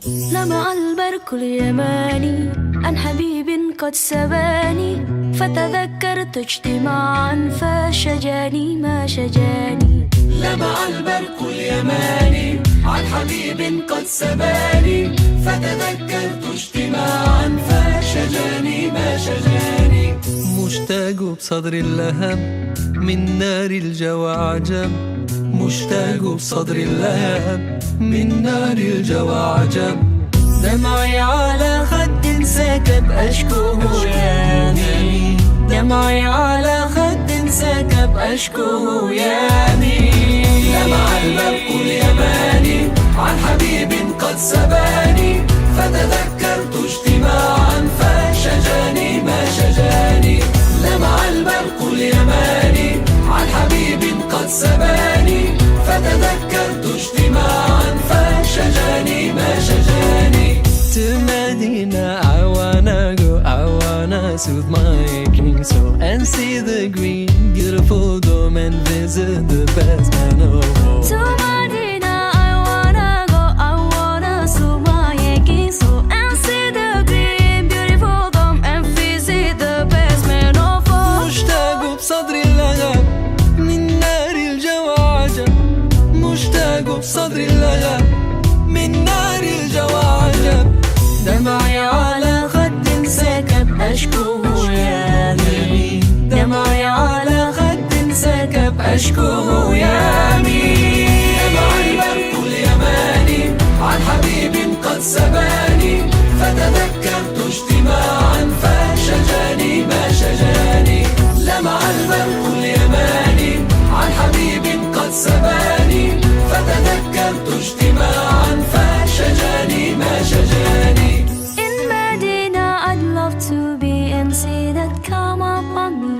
لمع البرق اليماني عن حبيب قد سباني، فتذكرت اجتماعا فشجاني ما شجاني. لمع البرق اليماني عن حبيب قد سباني، فتذكرت اجتماعا فشجاني ما شجاني. مشتاق بصدر اللهب من نار الجوى عجب، مشتاق بصدر اللهب من نار الجوى عجب. دمعي على خد سكب أشكوه يامي، دمعي على خد سكب أشكوه يامي. لمع البرق اليماني عن حبيب قد سباني، فتذكرت اجتماعا فشجاني ما شجاني. لمع البرق اليماني عن حبيب قد سباني، فتذكرت اجتماعا فشجاني ما شجاني. To Medina I wanna go, I wanna soothe my aching soul and see the green, beautiful dome and visit the best man of all. To Medina I wanna go, I wanna soothe my aching soul and see the green, beautiful dome and visit the best man of all. مشتاق بصدر اللهب من نار الجوى عجب، مشتاق بصدر اللهب من نار الجوى عجب. دمعي على خد سكب أشكوه يامي، دمعي على خد سكب أشكوه يامي. لمع البرق اليماني عن حبيب قد سباني، فتذكرت اجتماعا فشجاني ما شجاني. لمع البرق اليماني عن حبيب قد سباني، فتذكرت اجتماعا فشجاني ما شجاني. In Medina I'd love to be and see that come upon me,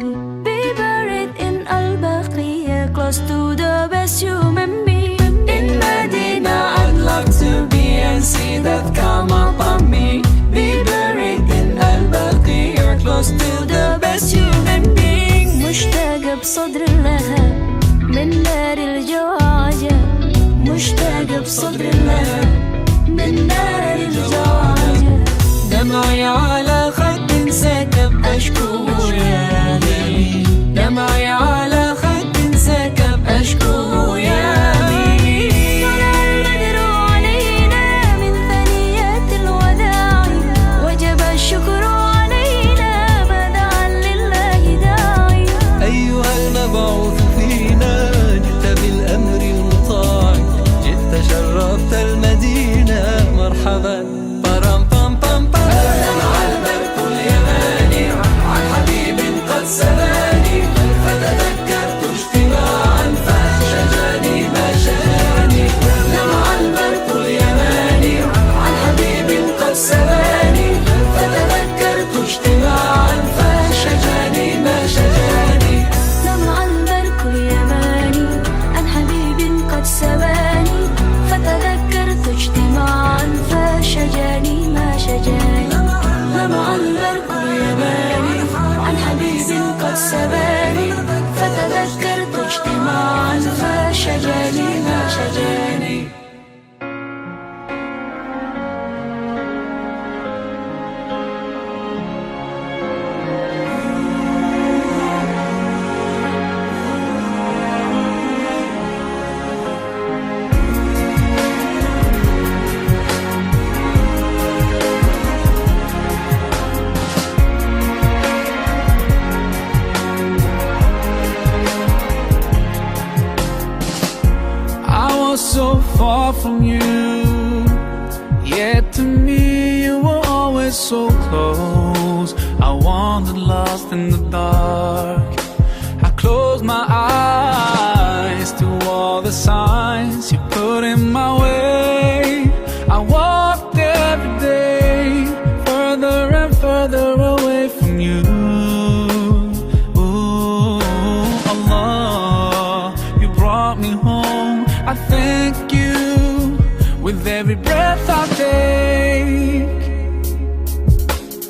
be buried in Al-Baqiyah close to the best human being. In Medina I'd love to be and see that come upon me, be buried in Al-Baqiyah close to the best human being. مشتاق بصدر اللهب من نار الجوى عجب، مشتاق بصدر اللهب من نار الجوى عجب. دمعي على خد سكب أشكوه يامي، دمعي على خد سكب أشكوه يامي. طلع البدر علينا من ثنيات الوداع، وجب الشكر علينا بدعا لله داعي. أيها المبعوث فينا جئت بالأمر المطاع، جئت شرفت المدينة مرحبا. بارام بام بام بام. لمع البرق اليماني عن حبيب قد سباني، فتذكرت اجتماعا فشجاني ما شجاني. لمع البرق اليماني عن حبيب قد سباني، فتذكرت اجتماعا فشجاني ما شجاني. لمع البرق اليماني عن حبيب قد سباني، فتذكرت اجتماعا فشجاني ما شجاني. لمع البرق اليماني عن حبيب قد سباني، فتذكرت اجتماعا فشجاني ما شجاني. So far from you, yet to me you were always so close. I wandered lost in the dark. I closed my eyes to all the signs you put in my way. I walked every day further and further away from you. Ooh, Allah, you brought me home. I thank you with every breath I take.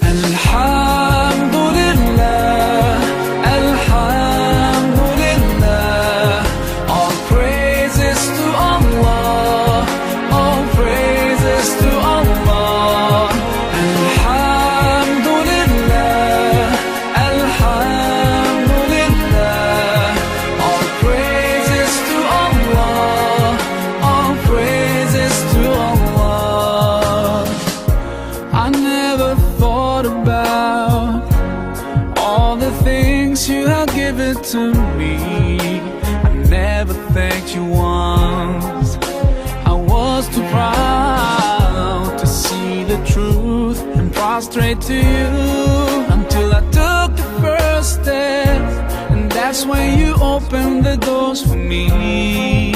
And Alhamdulillah, Alhamdulillah, all praises to Allah, all praises to Allah. to me. I never thanked you once. I was too proud to see the truth and prostrate to you until I took the first step, and that's when you opened the doors for me.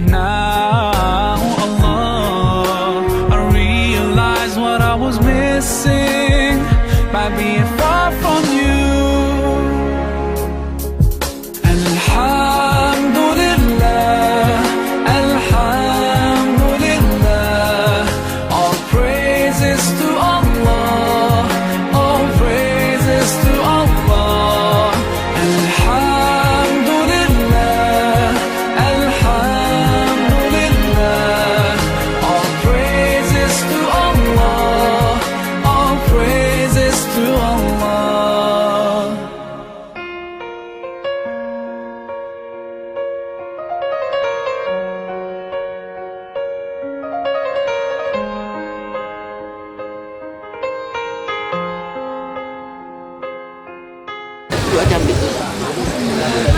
Now, Allah, I realize what I was missing by being far from you. And Alhamdulillah, Alhamdulillah, all praises to Allah, all praises to Allah. Alhamdulillah, Alhamdulillah, all praises to Allah, all praises to Allah.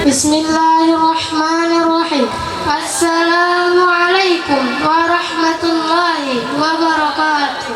Bismillahirrahmanirrahim. Assalamualaikum warahmatullahi wabarakatuh.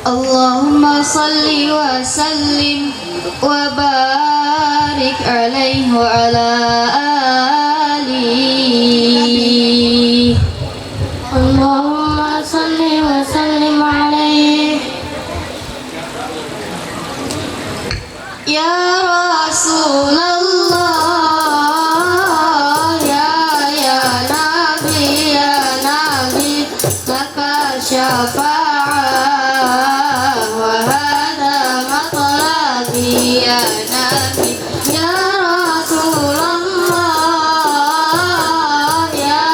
Allahumma salli wa sallim wa barik alaihi wa ala alihi. Allahumma salli wa sallim alaihi. Ya Rasulullah, ya Nabi, laka syafa'ah. Ya Nabi, ya Rasulullah, ya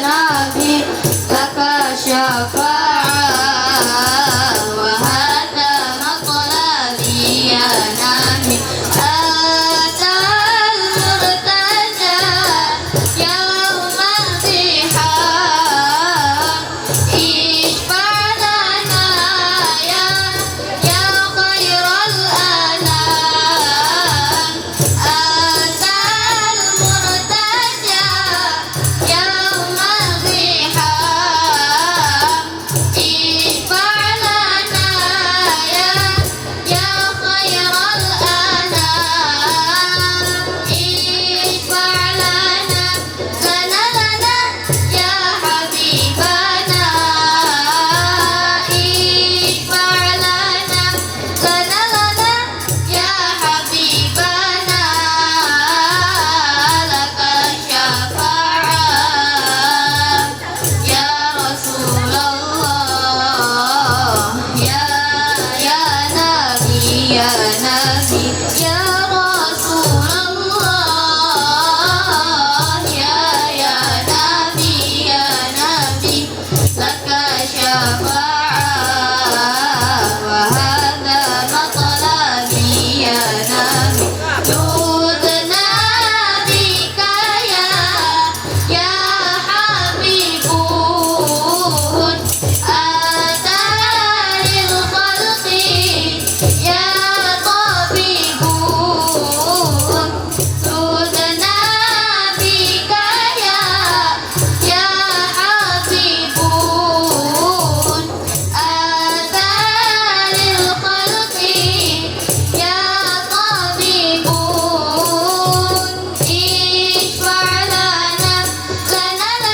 Nabi, laka syafa'ah wa hadha matlabi ya Nabi. Atal murtaja yawmal ziham, ishfa'lana ya khairal anam. Atal murtaja yawmal ziham, ishfa'lana ya khairal anam. Ishfa'lana lana ya habibana. Ishfa'lana lana ya habibana. Laka syafa'ah ya Rasulullah, ya Nabi, ya Rasulullah, ya Nabi, laka syafa'ah wa hadha matlabi ya Nabi. Nudna bika ya habibun, ataril khalqi ya tabibun. Nudna bika ya habibun, ataril khalqi ya tabibun. Ishfa'lana lana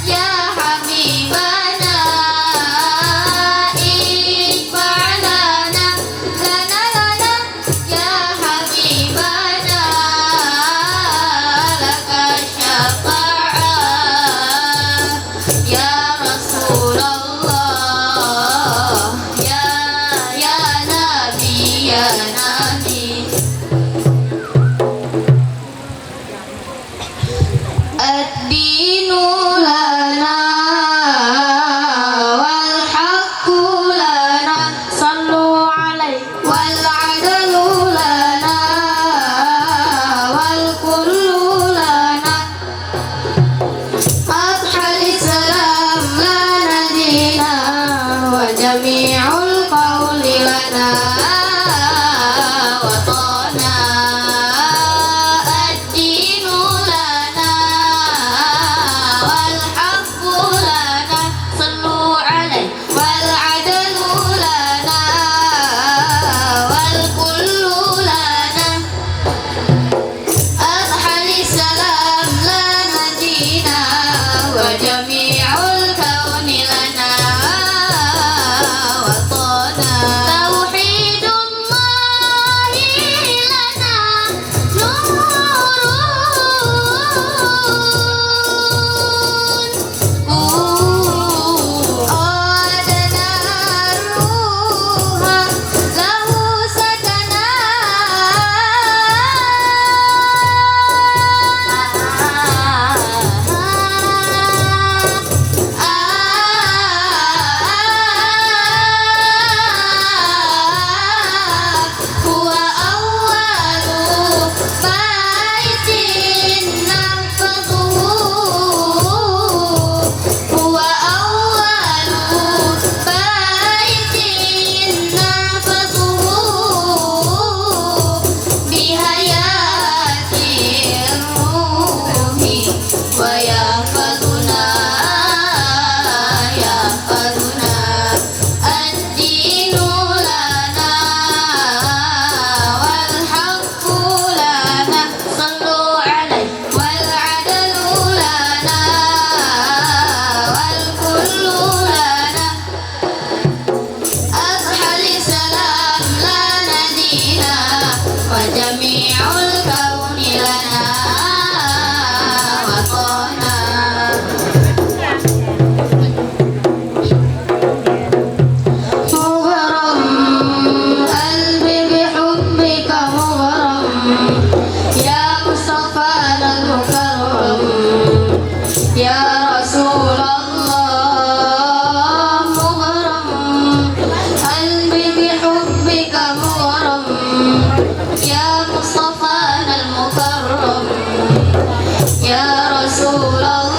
ya habibana. Ishfa'lana lana ya habibana. Laka syafa'ah ya Rasulullah, ya Nabi. Ad-dinu lana وجميع الكون لنا وطنا مغرم قلبي بحبك مغرم يا مصطفانا المكرم يا رسول الله مغرم قلبي بحبك مغرم يا مصطفانا المكرم يا رسول الله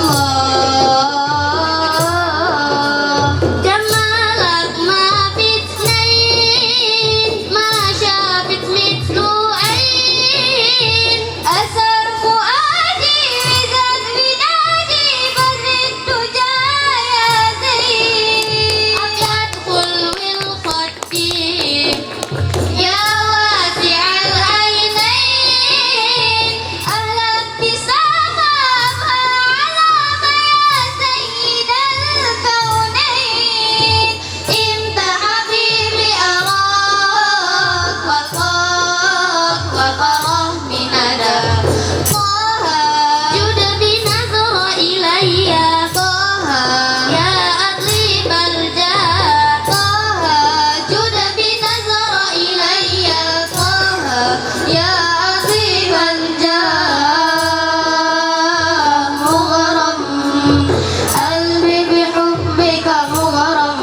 جمالك ما في اثنين ما شافت مثله عين أثر فؤادي وزاد بنادي بدر الدجى يا زين أبيض خلو الخدين يا واسع العينين أهلا ابتسامة علامة يا سيد الكونين انت حبيبي أراك وطاك وتراه من أنا طه جد بنظر إلي طه يا أطيب الجاه طه جد بنظر إلي طه يا أطيب الجاه مغرم قلبي بحبك مغرم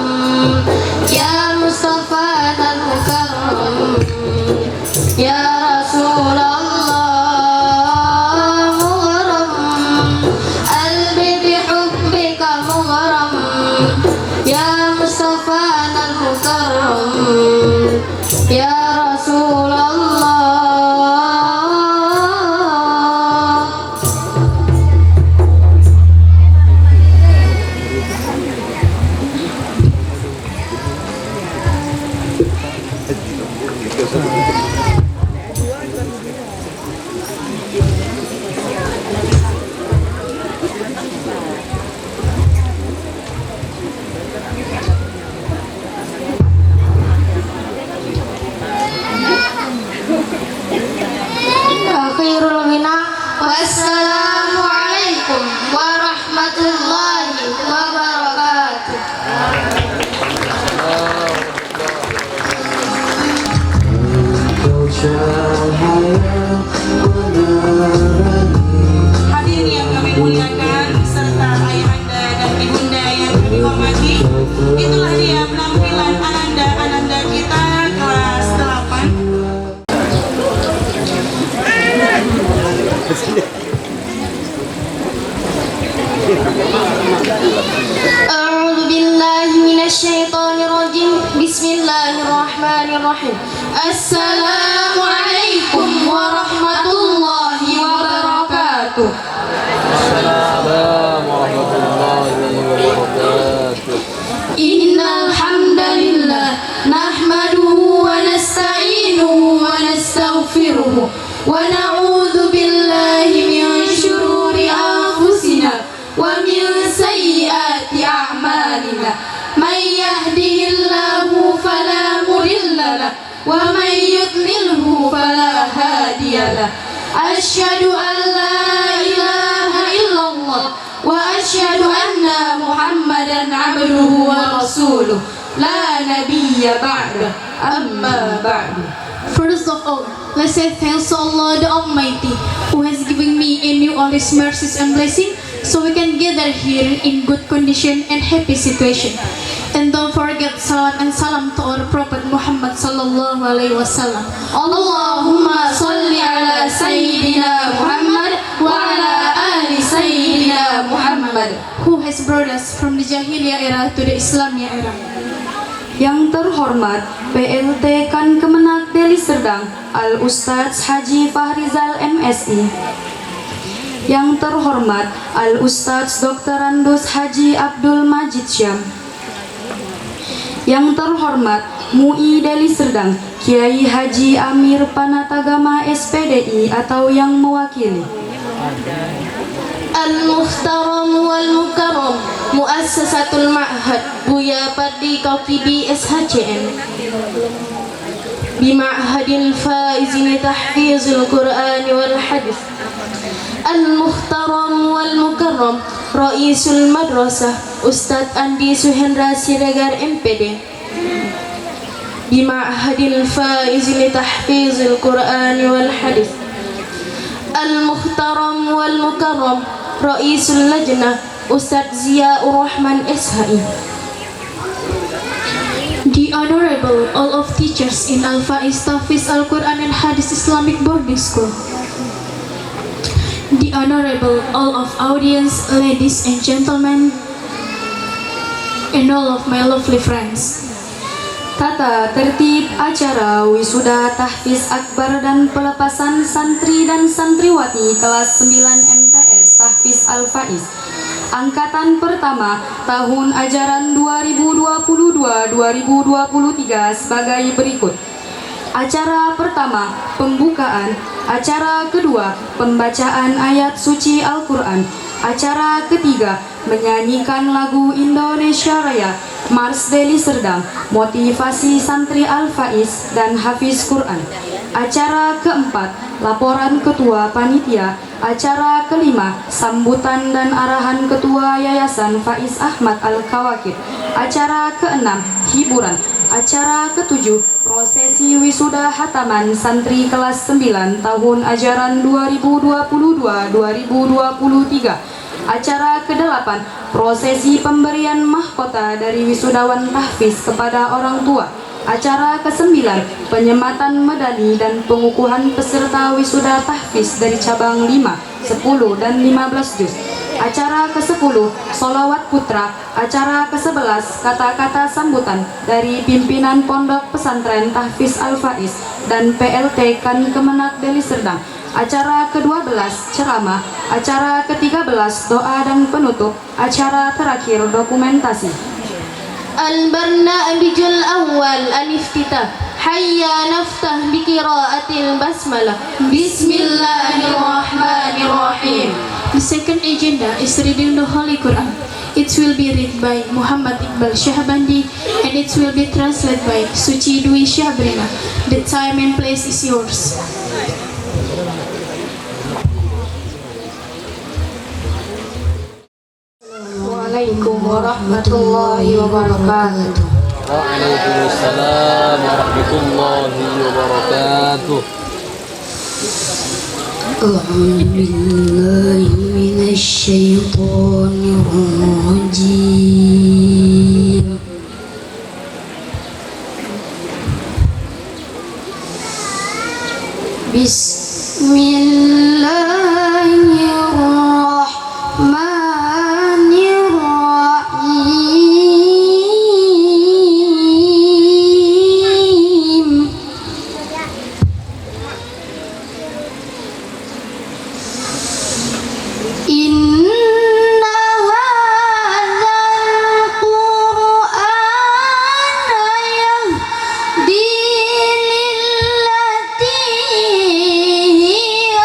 يا مصطفانا المكرم يا رسول الله مغرم قلبي بحبك مغرم يا مصطفانا المكرم يا رسول الله akhirul ghina wassalamu alaikum warahmatullahi wabarakatuh. Hadirin yang kami muliakan serta ayahanda dan ibunda yang kami hormati, itulah dia penampilan ananda kita kelas 8. أعوذ بالله من الشيطان الرجيم بسم الله الرحمن الرحيم السلام عليكم ورحمة الله وبركاته إن الحمد لله نحمده ونستعينه ونستغفره ونعوذ بالله من شرور أنفسنا ومن سيئات أعمالنا من يهده الله فلا مضل له ومن يضلله فلا هادي له أشهد أن لا إله إلا الله وأشهد أن محمدا عبده ورسوله لا نبي بعده أما بعد. First of all, let's say thanks to Allah the Almighty, who has given me and you all His mercies and blessing, so we can gather here in good condition and happy situation. And don't forget salat and salam to our Prophet Muhammad sallallahu alaihi wasallam. Allahumma salli ala Sayyidina Muhammad wa ala ali Sayyidina Muhammad, who has brought us from the Jahiliyah era to the Islamiyah era. Yang terhormat PLT Kan Kemenak Deli Serdang Al Ustadz Haji Fahrizal MSI. Yang terhormat Al Ustadz Dr. Randus Haji Abdul Majid Syam. Yang terhormat MUI Deli Serdang Kiai Haji Amir Panatagama SPDI atau yang mewakili. Al-Muhtaram wal-Mukarram Muassasatul Ma'had Buya Padi Kaukibi SHCN. بمعهد الفائز لتحفيظ القرآن والحديث المحترم والمكرم رئيس المدرسة أستاذ أندي سهندra Siregar MPD بمعهد الفائز لتحفيظ القرآن والحديث المحترم والمكرم رئيس اللجنة أستاذ زياء الرحمن إسحاقي. The Honorable all of teachers in Al-Faiz Tahfiz Al-Quran and Hadith Islamic Boarding School. The Honorable all of audience, ladies and gentlemen, and all of my lovely friends. Tata tertib acara wisuda tahfiz akbar dan pelepasan santri dan santriwati kelas 9 MTS Tahfiz Al-Faiz angkatan pertama tahun ajaran 2022-2023 sebagai berikut. Acara pertama, pembukaan. Acara kedua, pembacaan ayat suci Al-Quran. Acara ketiga, menyanyikan lagu Indonesia Raya, Mars Deli Serdang, motivasi santri Al-Faiz dan Hafiz Quran. Acara keempat, laporan ketua panitia. Acara kelima, sambutan dan arahan ketua Yayasan Faiz Ahmad Al-Kawakib. Acara keenam, hiburan. Acara ketujuh, prosesi wisuda hataman santri kelas 9 tahun ajaran 2022-2023. Acara ke-8, prosesi pemberian mahkota dari wisudawan tahfiz kepada orang tua. Acara ke-9, penyematan medali dan pengukuhan peserta wisuda tahfiz dari cabang 5, 10, dan 15 juz. Acara ke-10, solawat putra. Acara ke-11, kata-kata sambutan dari pimpinan Pondok Pesantren Tahfiz Al-Faiz dan PLT Kan Kemenak Deli Serdang. Acara ke-12, ceramah. Acara ke-13, doa dan penutup. Acara terakhir, dokumentasi. البرنامج الأول الافتتاح حيا نفتح بقراءة البسملة بسم الله الرحمن الرحيم. The second agenda is reading the Holy Quran. It will be read by Muhammad Iqbal Syahbandi and it will be translated by Suci Dwi Syahbrina. The time and place is yours. Assalamualaikum warahmatullahi wabarakatuh. Waalaikumsalam warahmatullahi wabarakatuh. أعوذ بالله من الشيطان الرجيم. بسم الله الرحمن الرحيم. إن هذا القرآن يهدي للتي هي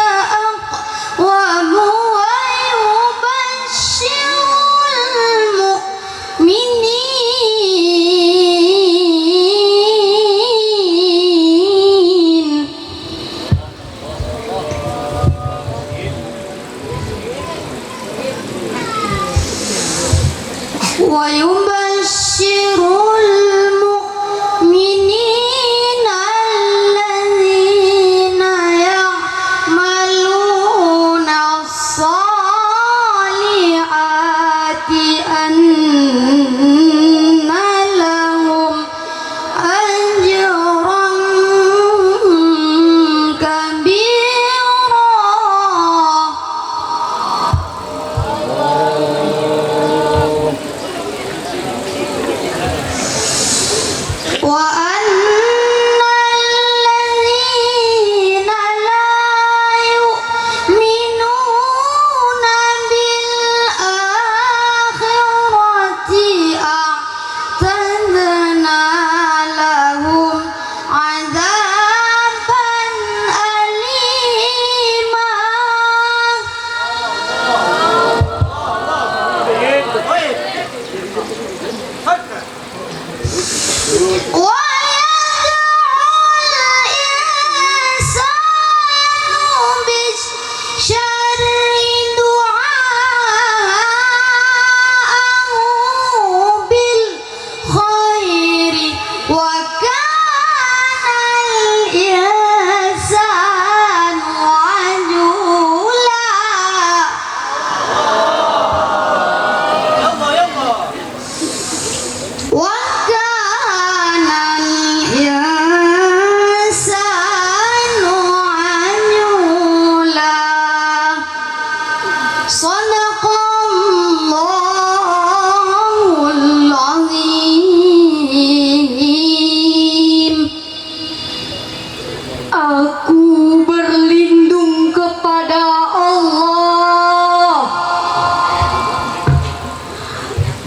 Aku berlindung kepada Allah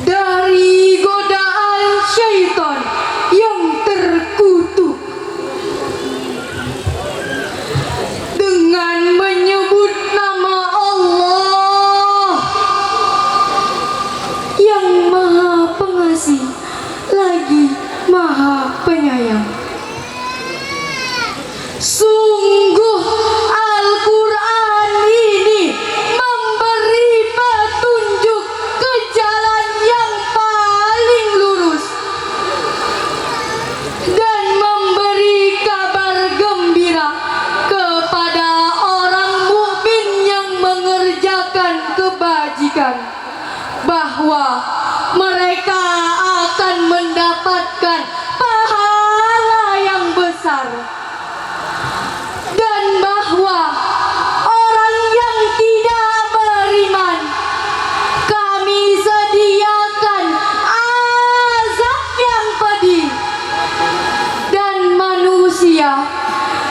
dari godaan syaitan yang terkutuk. Dengan menyebut nama Allah yang Maha Pengasih lagi Maha Penyayang. Sungguh Al-Quran ini memberi petunjuk ke jalan yang paling lurus dan memberi kabar gembira kepada orang mukmin yang mengerjakan kebajikan bahwa mereka akan mendapatkan pahala yang besar, dan bahwa orang yang tidak beriman kami sediakan azab yang pedih. Dan manusia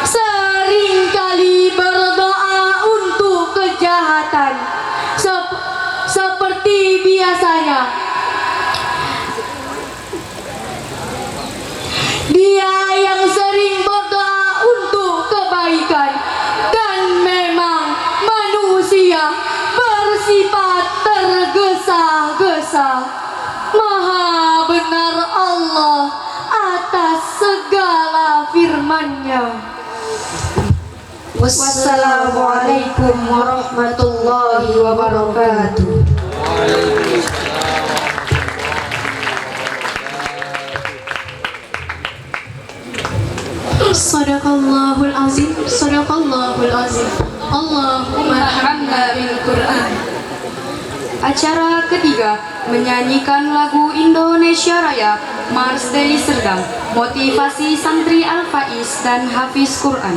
seringkali berdoa untuk kejahatan seperti biasanya. Dia yang sering berdoa untuk kebaikan, dan memang manusia bersifat tergesa-gesa. Maha benar Allah atas segala firman-Nya. Wassalamualaikum warahmatullahi wabarakatuh. Sadaqallahul azim, sadaqallahul azim. Allahumma arhamna bil Qur'an. Acara ketiga menyanyikan lagu Indonesia Raya Mars Deli Serdang, motivasi santri Al-Faiz dan Hafiz Quran.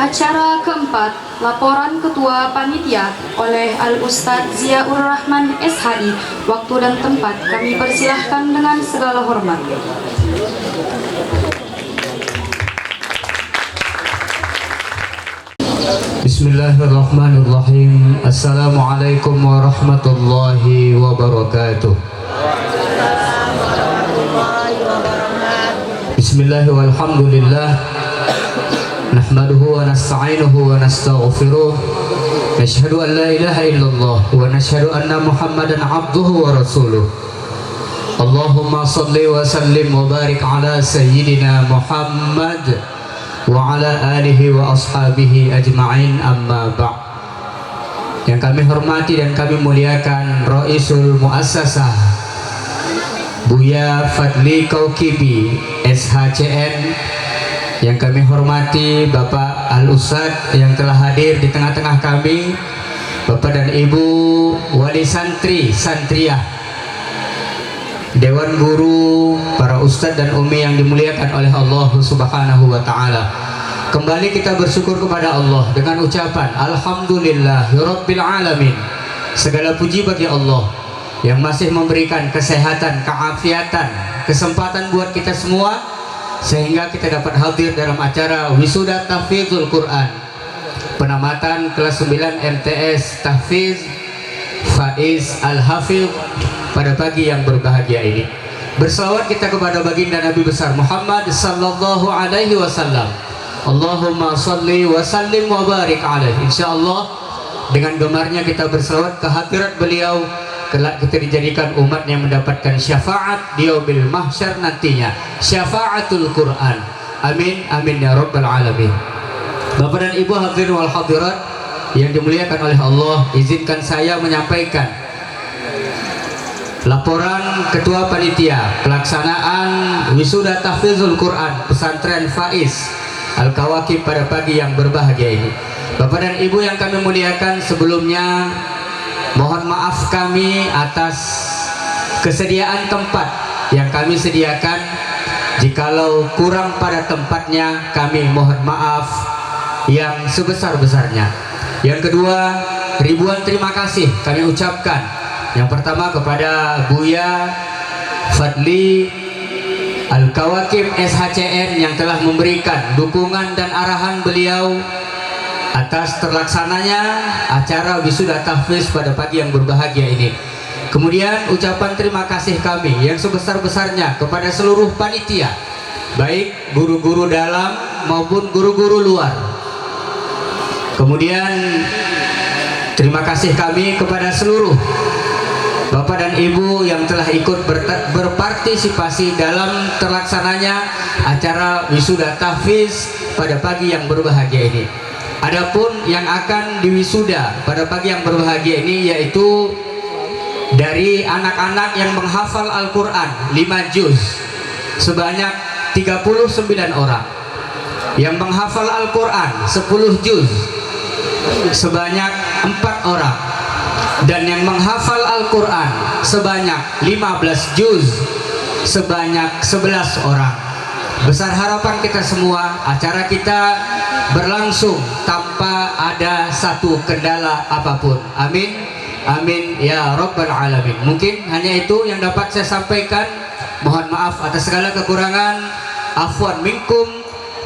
Acara keempat, laporan Ketua Panitia oleh Al-Ustadz Ziaur Rahman SHI. Waktu dan tempat kami persilahkan dengan segala hormat. Bismillahirrahmanirrahim. Assalamualaikum warahmatullahi wabarakatuh. Bismillah walhamdulillah. Nahmaduhu wa nasta'inuhu wa nastaghfiruh. Nashhadu an la ilaha illallah wa nashhadu anna Muhammadan abduhu wa rasuluh. Allahumma salli wa sallim wa barik ala sayyidina Muhammad wa ala alihi wa ashabihi ajma'in, amma ba'. Yang kami hormati dan kami muliakan Raisul Muassasah Buya Fadli Kaukibi SHCN, yang kami hormati Bapak Al-Ustadz yang telah hadir di tengah-tengah kami, Bapak dan Ibu Wali Santri, Santriah, Dewan Guru, para Ustadz dan Umi yang dimuliakan oleh Allah Subhanahu wa Ta'ala. Kembali kita bersyukur kepada Allah dengan ucapan Alhamdulillahirabbil alamin. Segala puji bagi Allah yang masih memberikan kesehatan, keafiatan, kesempatan buat kita semua sehingga kita dapat hadir dalam acara Wisuda Tahfizul Quran, penamatan kelas 9 MTS Tahfiz Faiz Al-Hafidh pada pagi yang berbahagia ini. Berselawat kita kepada baginda Nabi besar Muhammad sallallahu alaihi wasallam. Allahumma salli wa sallim wa barik alaihi. Insyaallah dengan gemarnya kita berselawat ke hadirat beliau, kelak kita dijadikan umat yang mendapatkan syafaat di yaumil mahsyar nantinya, syafaatul Quran. Amin amin ya rabbal alamin. Bapak dan Ibu hadirin wal hadirat yang dimuliakan oleh Allah, izinkan saya menyampaikan laporan Ketua Panitia pelaksanaan Wisuda Tahfizul Quran Pesantren Faiz Al-Kawakib pada pagi yang berbahagia ini. Bapak dan Ibu yang kami muliakan, sebelumnya mohon maaf kami atas kesediaan tempat yang kami sediakan. Jikalau kurang pada tempatnya, kami mohon maaf yang sebesar-besarnya. Yang kedua, ribuan terima kasih kami ucapkan. Yang pertama kepada Buya Fadli Al-Kawakib SHCN yang telah memberikan dukungan dan arahan beliau atas terlaksananya acara Wisuda Tahfiz pada pagi yang berbahagia ini. Kemudian ucapan terima kasih kami yang sebesar-besarnya kepada seluruh panitia, baik guru-guru dalam maupun guru-guru luar. Kemudian terima kasih kami kepada seluruh Bapak dan Ibu yang telah ikut berpartisipasi dalam terlaksananya acara Wisuda Tahfiz pada pagi yang berbahagia ini. Adapun yang akan diwisuda pada pagi yang berbahagia ini yaitu dari anak-anak yang menghafal Al-Quran 5 juz sebanyak 39 orang, yang menghafal Al-Quran 10 juz sebanyak 4 orang, dan yang menghafal Al-Quran sebanyak 15 juz sebanyak 11 orang. Besar harapan kita semua acara kita berlangsung tanpa ada satu kendala apapun. Amin amin ya rabbal alamin. Mungkin hanya itu yang dapat saya sampaikan. Mohon maaf atas segala kekurangan. Afwan minkum,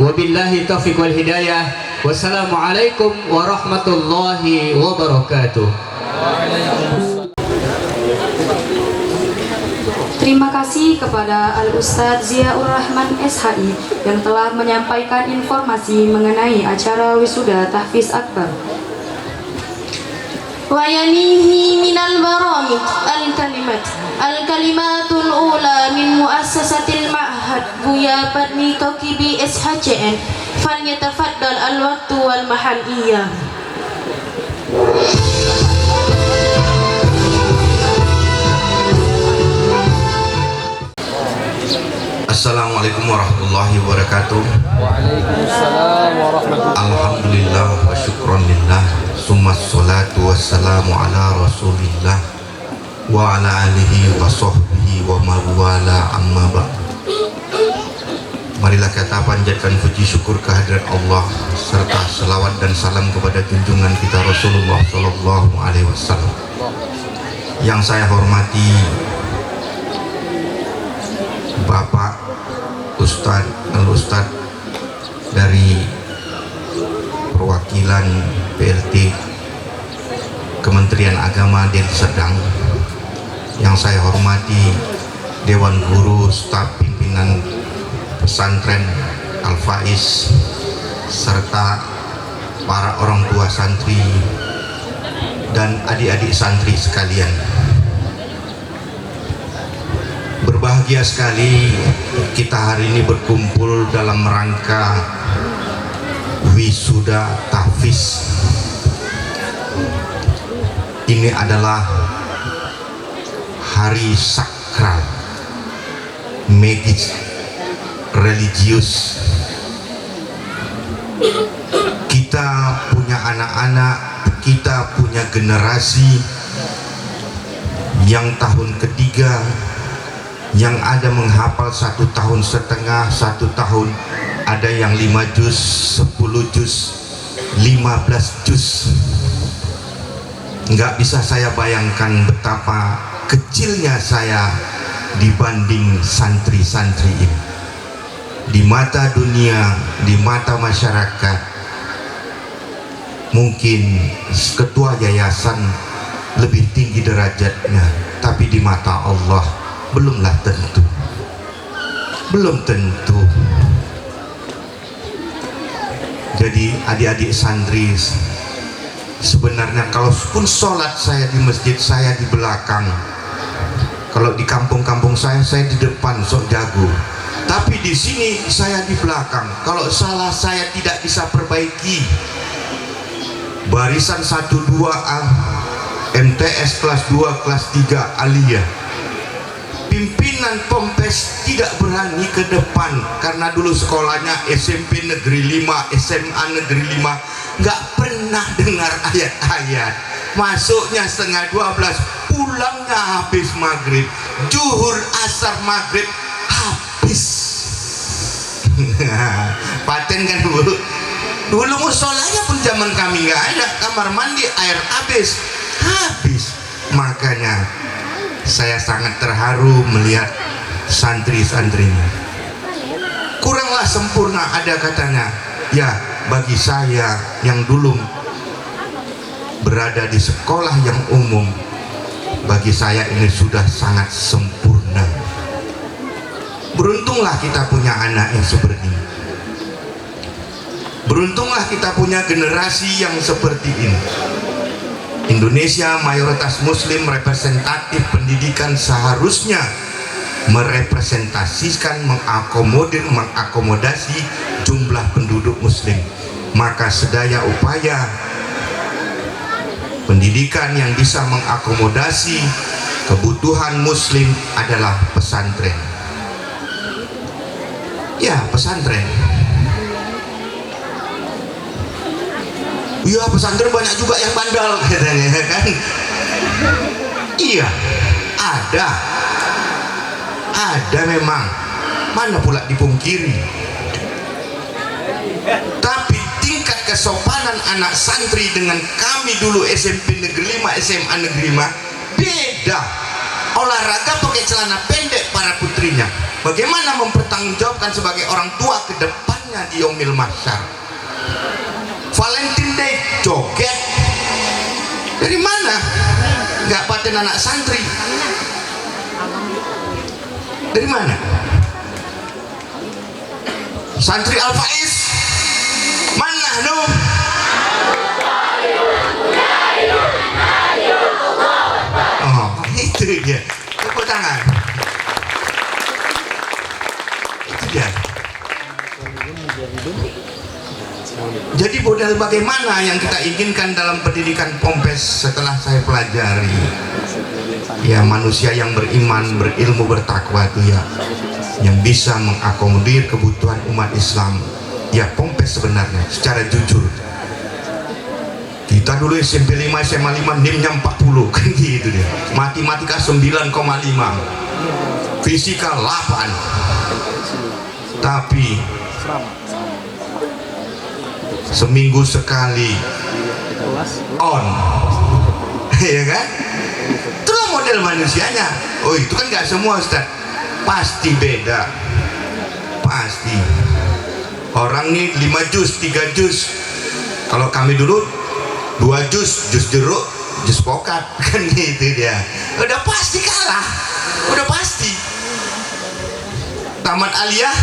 wabillahi taufiq wal hidayah. Wassalamualaikum warahmatullahi wabarakatuh. Terima kasih kepada Al-Ustadz Ziaur Rahman SHI yang telah menyampaikan informasi mengenai acara Wisuda Tahfiz Akbar. Wayanihi minal baramid al-kalimatul ula min muassasatil ma'had Buya Fadli Kaukibi SHCN. Falyatafaddal al-waqtu wal mahal iya. Assalamualaikum warahmatullahi wabarakatuh. Waalaikumsalam warahmatullahi wabarakatuh. Alhamdulillah wa syukron lillah, summa salatu wassalamu ala rasulillah wa ala alihi wa sahbihi wa mawala amma ba'du. Marilah kita panjatkan puji syukur kehadirat Allah serta selawat dan salam kepada junjungan kita Rasulullah Sallallahu Alaihi Wasallam. Yang saya hormati Bapak Ustadz Al-Ustadz dari perwakilan PLT Kementerian Agama Deli Serdang. Yang saya hormati Dewan Guru, staf pimpinan pesantren Al-Faiz serta para orang tua santri dan adik-adik santri sekalian. Berbahagia sekali kita hari ini berkumpul dalam rangka wisuda tahfiz. Ini adalah hari sakral, magis, religius. Kita punya anak-anak, kita punya generasi yang tahun ketiga, yang ada menghafal 1,5 tahun, 1 tahun, ada yang 5 juz, 10 juz, 15 juz. Nggak bisa saya bayangkan betapa kecilnya saya dibanding santri-santri ini. Di mata dunia, di mata masyarakat, mungkin ketua yayasan lebih tinggi derajatnya, tapi di mata Allah belumlah tentu. Belum tentu. Jadi adik-adik santri, sebenarnya kalaupun sholat saya di masjid, saya di belakang. Kalau di kampung-kampung saya di depan, sok jago. Tapi di sini saya di belakang. Kalau salah saya tidak bisa perbaiki. Barisan 1-2A, MTS kelas 2, kelas 3 Aliyah. Pimpinan Pompes tidak berani ke depan karena dulu sekolahnya SMP Negeri 5, SMA Negeri 5, nggak pernah dengar ayat-ayat. Masuknya 11:30, pulangnya habis maghrib, zuhur, asar, maghrib habis. Paten kan dulu. Dulu musolanya pun zaman kami nggak ada, kamar mandi air habis. Makanya saya sangat terharu melihat santri-santrinya. Kuranglah sempurna ada katanya. Ya, bagi saya yang dulu berada di sekolah yang umum, bagi saya ini sudah sangat sempurna. Beruntunglah kita punya anak yang seperti ini. Beruntunglah kita punya generasi yang seperti ini. Indonesia mayoritas muslim, representatif pendidikan seharusnya merepresentasikan, mengakomodasi jumlah penduduk muslim. Maka sedaya upaya pendidikan yang bisa mengakomodasi kebutuhan muslim adalah pesantren. Ya, pesantren. Ya, pesantren banyak juga yang bandel katanya kan. Iya, ada memang, mana pula dipungkiri. Tapi tingkat kesopanan anak santri dengan kami dulu SMP Negeri 5, SMA Negeri 5 beda. Olahraga pakai celana pendek para putrinya. Bagaimana mempertanggungjawabkan sebagai orang tua ke depannya di yaumil mahsyar? Valentine Day joget. Dari mana? Nggak paten anak santri. Dari mana? Santri Al-Faiz mana no? Oh, itu dia. Tepuk tangan. Itu dia. Jadi model bagaimana yang kita inginkan dalam pendidikan Pompes setelah saya pelajari. Ya, manusia yang beriman, berilmu, bertakwa itu ya yang bisa mengakomodir kebutuhan umat Islam. Ya, Pompes sebenarnya secara jujur. Kita dulu SMP 5, SMA 5 NIM-nya 40 kan gitu dia. Matematika 9,5. Fisika 8. Tapi seminggu sekali on ya kan, itulah model manusianya. Oh itu kan gak semua Ustaz, pasti beda, pasti orang nih 5 jus 3 jus, kalau kami dulu 2 jus, jus jeruk, jus pokat kan gitu dia, udah pasti kalah, udah pasti. Tamat aliyah,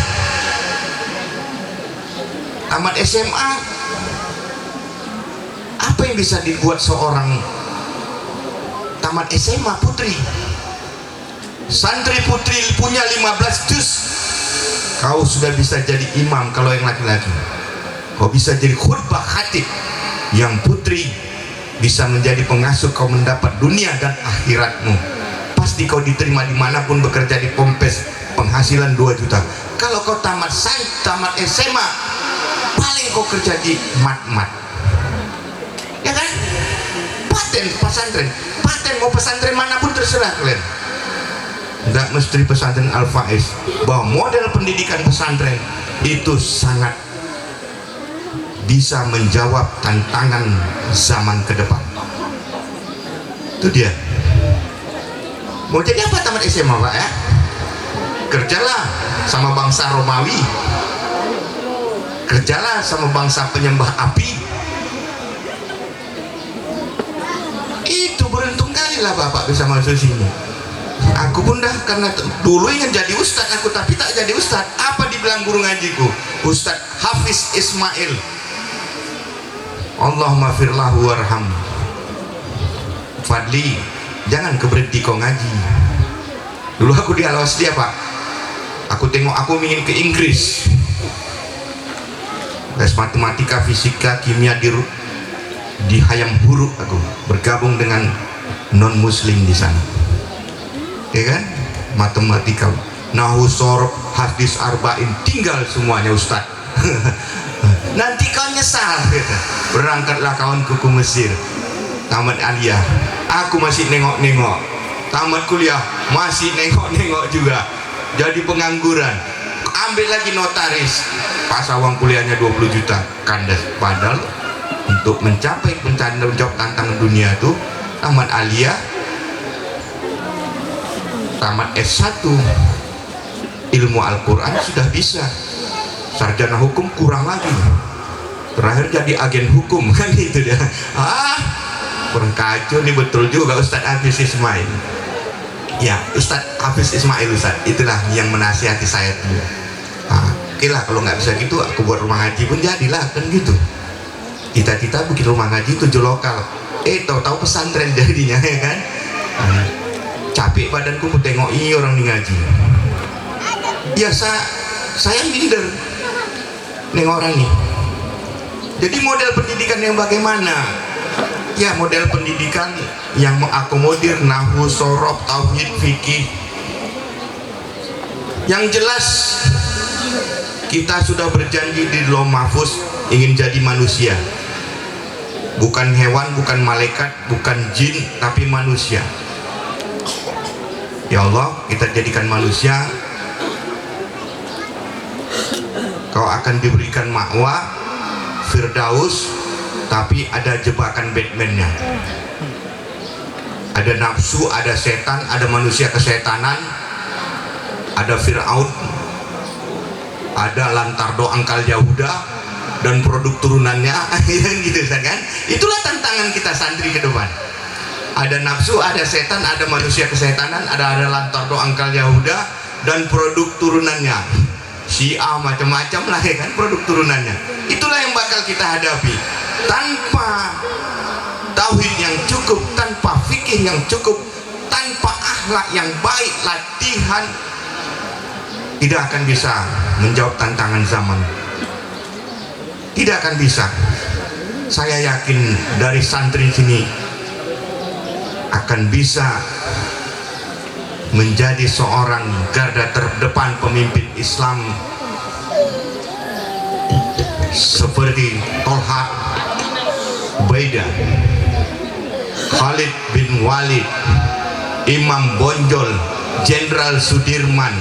tamat SMA, apa yang bisa dibuat seorang tamat SMA putri, santri putri punya 15 juz, kau sudah bisa jadi imam kalau yang laki-laki, kau bisa jadi khutbah khatib, yang putri bisa menjadi pengasuh, kau mendapat dunia dan akhiratmu, pasti kau diterima dimanapun bekerja di Pompes, penghasilan 2 juta. Kalau kau tamat SMA, paling kau kerja di mat-mat, ya kan, paten pesantren, paten mau pesantren manapun terserah kalian, nggak mesti pesantren Al-Faiz, bahwa model pendidikan pesantren itu sangat bisa menjawab tantangan zaman ke depan. Itu dia. Mau jadi apa tamat SMA Pak ya? Kerjalah sama bangsa Romawi, kerjalah sama bangsa penyembah api. Itu beruntung kali lah Bapak bisa masuk sini. Aku pun dah, karena dulu ingin jadi ustadz aku, tapi tak jadi ustadz. Apa dibilang guru ngajiku? Ustadz Hafiz Ismail, Allahumma firlahu warham. Fadli, jangan keberhenti kau ngaji. Dulu aku di Al-Wasdiyah Pak, aku tengok aku ingin ke Inggris, tes matematika, fisika, kimia di Hayam Huruf, aku bergabung dengan non muslim di sana, ya kan, matematika, nahwu, sorof, hadis, arba'in, tinggal semuanya Ustaz. Nanti kau nyesal. Berangkatlah kawanku ke Mesir, tamat aliyah, aku masih nengok-nengok, tamat kuliah masih nengok-nengok juga, jadi pengangguran, ambil lagi notaris, pas awang kuliahnya 20 juta kandas. Padahal untuk mencapai menjawab tantangan dunia itu tamat aliyah, tamat S1 ilmu Al-Quran sudah bisa, sarjana hukum kurang lagi, terakhir jadi agen hukum kan itu dia. Kurang kacau nih, betul juga Ustadz Hafiz Ismail. Ya Ustadz Hafiz Ismail, Ustadz itulah yang menasihati saya dulu. Oke lah, kalau nggak bisa gitu aku buat rumah ngaji pun jadilah kan gitu. Cita-cita bikin rumah ngaji 7 lokal, tahu-tahu pesantren jadinya ya kan. Capek badanku mau tengok orang di ngaji. Biasa saya minder nengok orang nih. Jadi model pendidikan yang bagaimana? Ya model pendidikan yang mengakomodir nahwu, sorof, tauhid, fikih. Yang jelas kita sudah berjanji di Lauh Mahfuz ingin jadi manusia, bukan hewan, bukan malaikat, bukan jin, tapi manusia. Ya Allah, kita jadikan manusia, kau akan diberikan ma'wa Firdaus, tapi ada jebakan Batman-nya. Ada nafsu, ada setan, ada manusia kesetanan, ada Fir'aun, ada Lantardo Angkal Yahuda dan produk turunannya, gitu kan? Itulah tantangan kita santri ke depan. Ada nafsu, ada setan, ada manusia kesetanan, ada Lantardo Angkal Yahuda dan produk turunannya. Syiah macam-macam lah ya kan, produk turunannya. Itulah yang bakal kita hadapi. Tanpa tauhid yang cukup, tanpa fikih yang cukup, tanpa akhlak yang baik, latihan, tidak akan bisa menjawab tantangan zaman. Tidak akan bisa. Saya yakin dari santri sini akan bisa menjadi seorang garda terdepan pemimpin Islam seperti Tolha, Ubaidah, Khalid bin Walid, Imam Bonjol, Jenderal Sudirman,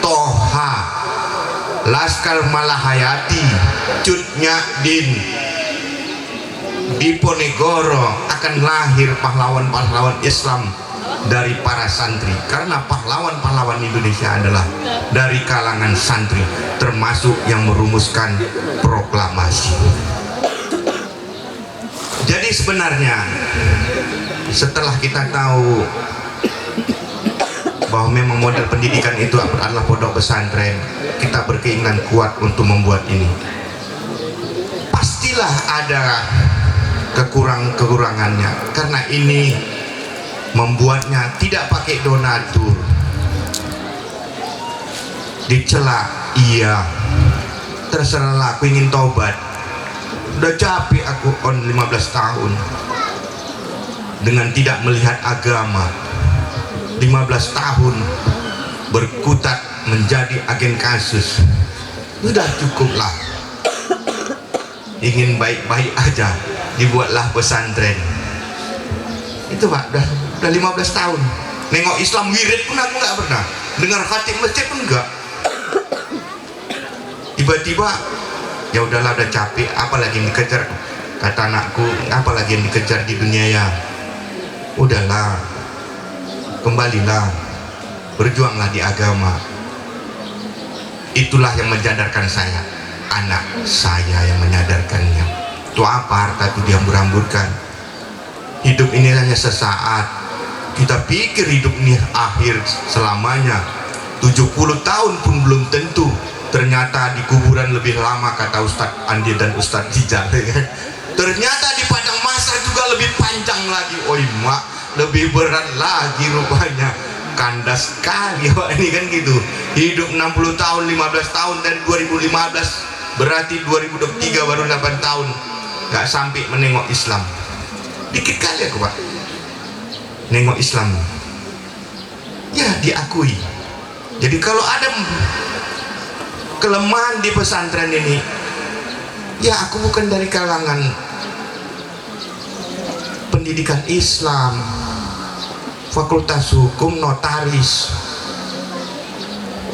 Toha, Laskar Malahayati, Cut Nyak Din, Diponegoro akan lahir pahlawan-pahlawan Islam dari para santri, karena pahlawan-pahlawan Indonesia adalah dari kalangan santri, termasuk yang merumuskan proklamasi. Jadi sebenarnya setelah kita tahu bahwa memang model pendidikan itu adalah pondok pesantren, kita berkeinginan kuat untuk membuat ini. Pastilah ada kekurangannya, karena ini membuatnya tidak pakai donatur, dicela. Iya, terserahlah, aku ingin tobat, udah capek aku on 15 tahun dengan tidak melihat agama, 15 tahun berkutat menjadi agen kasus, udah cukuplah, ingin baik-baik aja, dibuatlah pesantren. Itu Pak, udah 15 tahun nengok Islam wirid pun aku nggak pernah, dengar khatib masjid pun enggak. Tiba-tiba ya udahlah, udah capek, apalagi yang dikejar, kata anakku, apalagi yang dikejar di dunia ya. Udahlah, kembalilah, berjuanglah di agama. Itulah yang menyadarkan saya, anak saya yang menyadarkannya. Itu apa harta itu diambur-amburkan? Hidup ini hanya sesaat. Kita pikir hidup ini akhir selamanya. 70 tahun pun belum tentu. Ternyata di kuburan lebih lama, kata Ustadz Andi dan Ustadz Dijal. Ternyata di padang mahsyar juga lebih panjang lagi. Oi mak, lebih berat lagi rupanya. Kandas sekali Pak ini kan gitu. Hidup 60 tahun, 15 tahun dari 2015, berarti 2023 baru 8 tahun. Gak sampai menengok Islam. Dikit kali aku Pak nengok Islam. Ya diakui. Jadi kalau ada kelemahan di pesantren ini, ya aku bukan dari kalangan pendidikan Islam, fakultas hukum, notaris,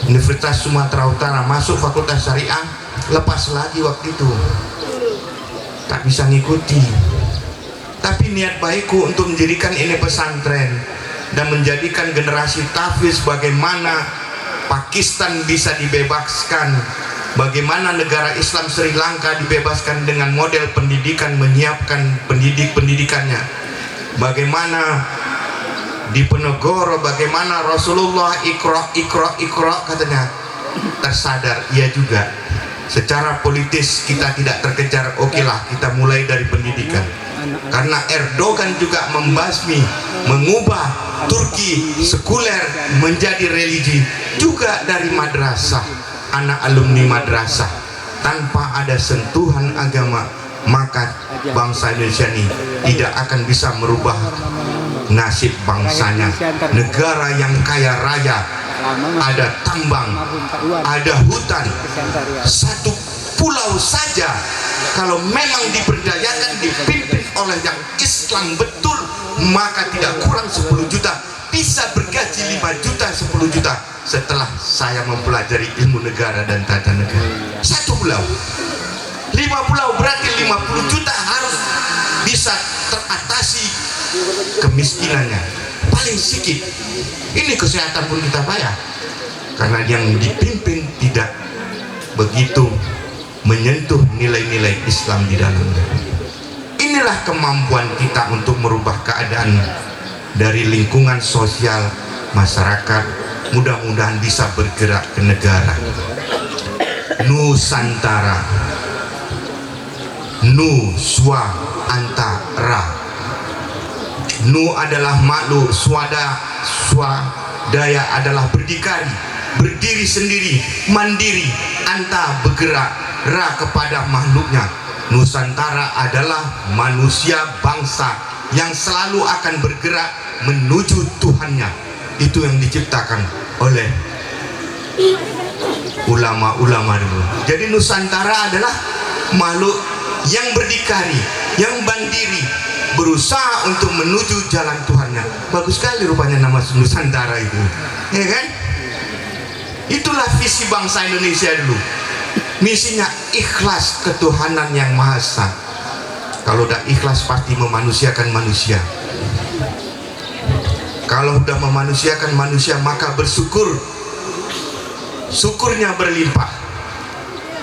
Universitas Sumatera Utara, masuk fakultas syariah, lepas lagi waktu itu, tak bisa ngikuti. Tapi niat baikku untuk menjadikan ini pesantren dan menjadikan generasi tahfiz, bagaimana Pakistan bisa dibebaskan, bagaimana negara Islam Sri Lanka dibebaskan dengan model pendidikan, menyiapkan pendidikannya, bagaimana di Penegoro, bagaimana Rasulullah ikra katanya, tersadar ia juga secara politis kita tidak terkejar. Okelah, kita mulai dari pendidikan. Karena Erdogan juga membasmi, mengubah Turki sekuler menjadi religi, juga dari madrasah, anak alumni madrasah. Tanpa ada sentuhan agama, maka bangsa Indonesia ini tidak akan bisa merubah nasib bangsanya. Negara yang kaya raya, ada tambang, ada hutan, satu pulau saja kalau memang diberdayakan, dipimpin oleh yang Islam betul, maka tidak kurang 10 juta, bisa bergaji 5 juta, 10 juta setelah saya mempelajari ilmu negara dan tata negara. Satu pulau, 5 pulau berarti 50 juta harus bisa teratasi kemiskinannya paling sedikit. Ini kesehatan pun kita bayar, karena yang dipimpin tidak begitu menyentuh nilai-nilai Islam di dalamnya. Inilah kemampuan kita untuk merubah keadaan dari lingkungan sosial masyarakat, mudah-mudahan bisa bergerak ke negara. Nusantara, Nu Swantara. Nu adalah makhluk, swadaya adalah berdikari, berdiri sendiri, mandiri, anta bergerak, ra kepada makhluknya. Nusantara adalah manusia bangsa yang selalu akan bergerak menuju Tuhannya. Itu yang diciptakan oleh ulama-ulama dulu. Jadi Nusantara adalah makhluk yang berdikari, yang mandiri, berusaha untuk menuju jalan Tuhannya. Bagus sekali rupanya nama Nusantara itu, ya kan? Itulah visi bangsa Indonesia dulu. Misinya ikhlas ketuhanan yang Maha Esa. Kalau udah ikhlas pasti memanusiakan manusia. Kalau udah memanusiakan manusia maka bersyukur, syukurnya berlimpah.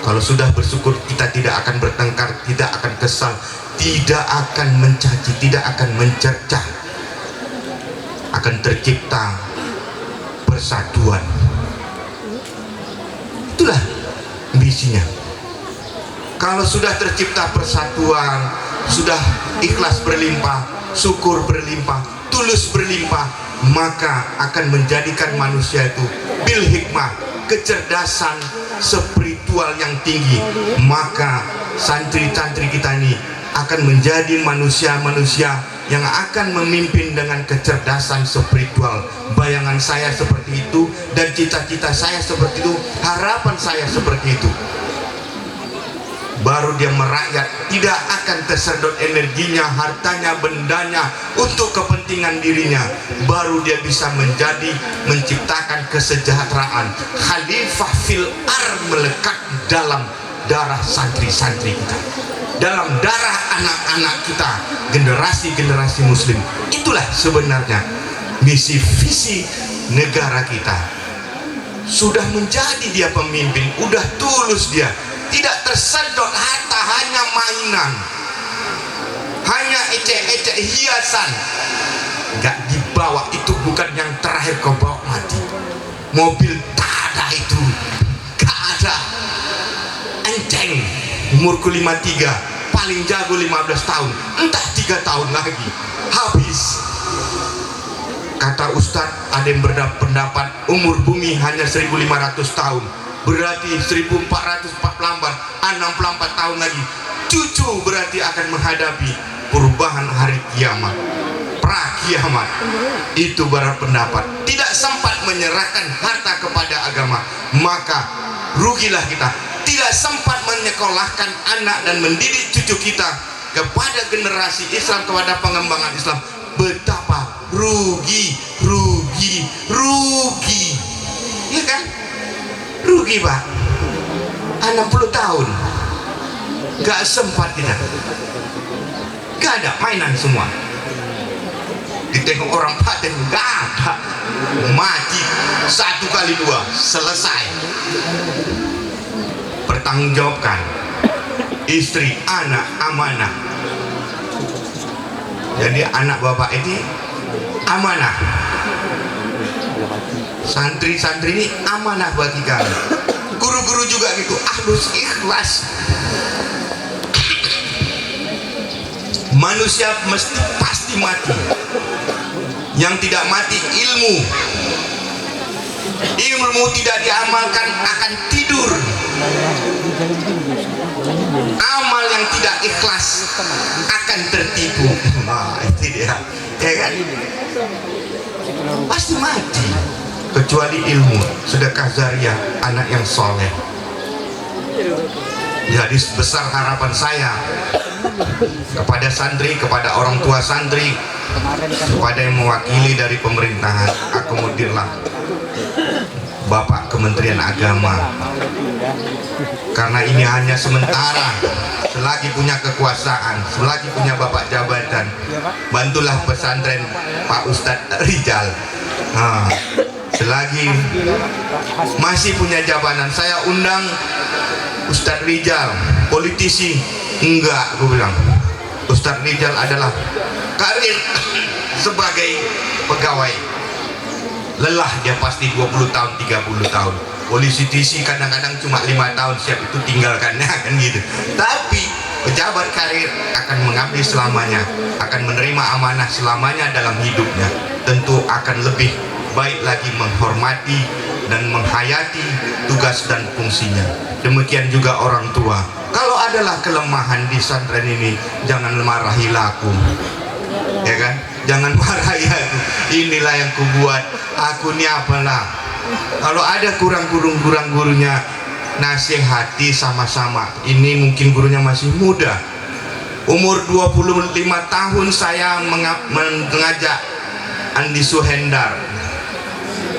Kalau sudah bersyukur kita tidak akan bertengkar, tidak akan kesal, tidak akan mencaci, tidak akan mencerca. Akan tercipta persatuan. Itulah misinya. Kalau sudah tercipta persatuan, sudah ikhlas berlimpah, syukur berlimpah, tulus berlimpah, maka akan menjadikan manusia itu bil hikmah, kecerdasan spiritual yang tinggi. Maka santri-santri kita ini akan menjadi manusia-manusia yang akan memimpin dengan kecerdasan spiritual. Bayangan saya seperti itu dan cita-cita saya seperti itu, harapan saya seperti itu. Baru dia merakyat, tidak akan tersedot energinya, hartanya, bendanya untuk kepentingan dirinya. Baru dia bisa menciptakan kesejahteraan. Khalifah fil melekat dalam darah santri-santri kita, dalam darah anak-anak kita, generasi-generasi muslim. Itulah sebenarnya misi visi negara kita. Sudah menjadi dia pemimpin, udah tulus dia, tidak tersedot harta hanya mainan, hanya ecek-ecek hiasan. Gak dibawa, itu bukan yang terakhir kau bawa mati. Mobil tak ada, itu gak ada. Enceng, umurku 53, paling jago 15 tahun, entah 3 tahun lagi habis. Kata Ustadz, ada yang berpendapat umur bumi hanya 1500 tahun, berarti 1444, 64 tahun lagi cucu berarti akan menghadapi perubahan hari kiamat, pra-kiamat. Itu berpendapat tidak sempat menyerahkan harta kepada agama, maka rugilah kita. Tidak sempat menyekolahkan anak dan mendidik cucu kita kepada generasi Islam, kepada pengembangan Islam. Betapa rugi, ya kan? Rugi Pak, 60 tahun gak sempat kita, gak ada, mainan semua. Ditengok orang paten gak ada, mati 1 kali 2 selesai. Pertanggungjawabkan istri, anak, amanah. Jadi anak bapak ini amanah, santri-santri ini amanah bagi kami. Guru-guru juga gitu, ahlus ikhlas. Manusia mesti pasti mati. Yang tidak mati ilmu. Ilmu tidak diamalkan akan tidur. Amal yang tidak ikhlas akan tertipu. Nah, itu dia, ya kan? Pasti mati. Kecuali ilmu, sedekah jariah, anak yang soleh. Jadi besar harapan saya kepada santri, kepada orang tua santri, kepada yang mewakili dari pemerintahan, akomodirlah Bapak Kementerian Agama, karena ini hanya sementara. Selagi punya kekuasaan, selagi punya bapak jabatan, bantulah pesantren Pak Ustadz Rijal. Nah, selagi masih punya jabatan, saya undang Ustadz Rijal, politisi enggak, gue bilang Ustadz Rijal adalah karir sebagai pegawai. Lelah dia pasti 20 tahun, 30 tahun. Politisi kadang-kadang cuma 5 tahun, siap itu tinggalkannya kan gitu. Tapi pejabat karir akan mengabdi selamanya, akan menerima amanah selamanya dalam hidupnya. Tentu akan lebih baik lagi menghormati dan menghayati tugas dan fungsinya. Demikian juga orang tua. Kalau adalah kelemahan di pesantren ini, jangan marahilah aku, ya kan? Jangan marahi aku. Inilah yang kubuat. Aku ini apalah. Kalau ada kurang gurunya, nasihati sama-sama. Ini mungkin gurunya masih muda. Umur 25 tahun saya mengajak Andi Suhendar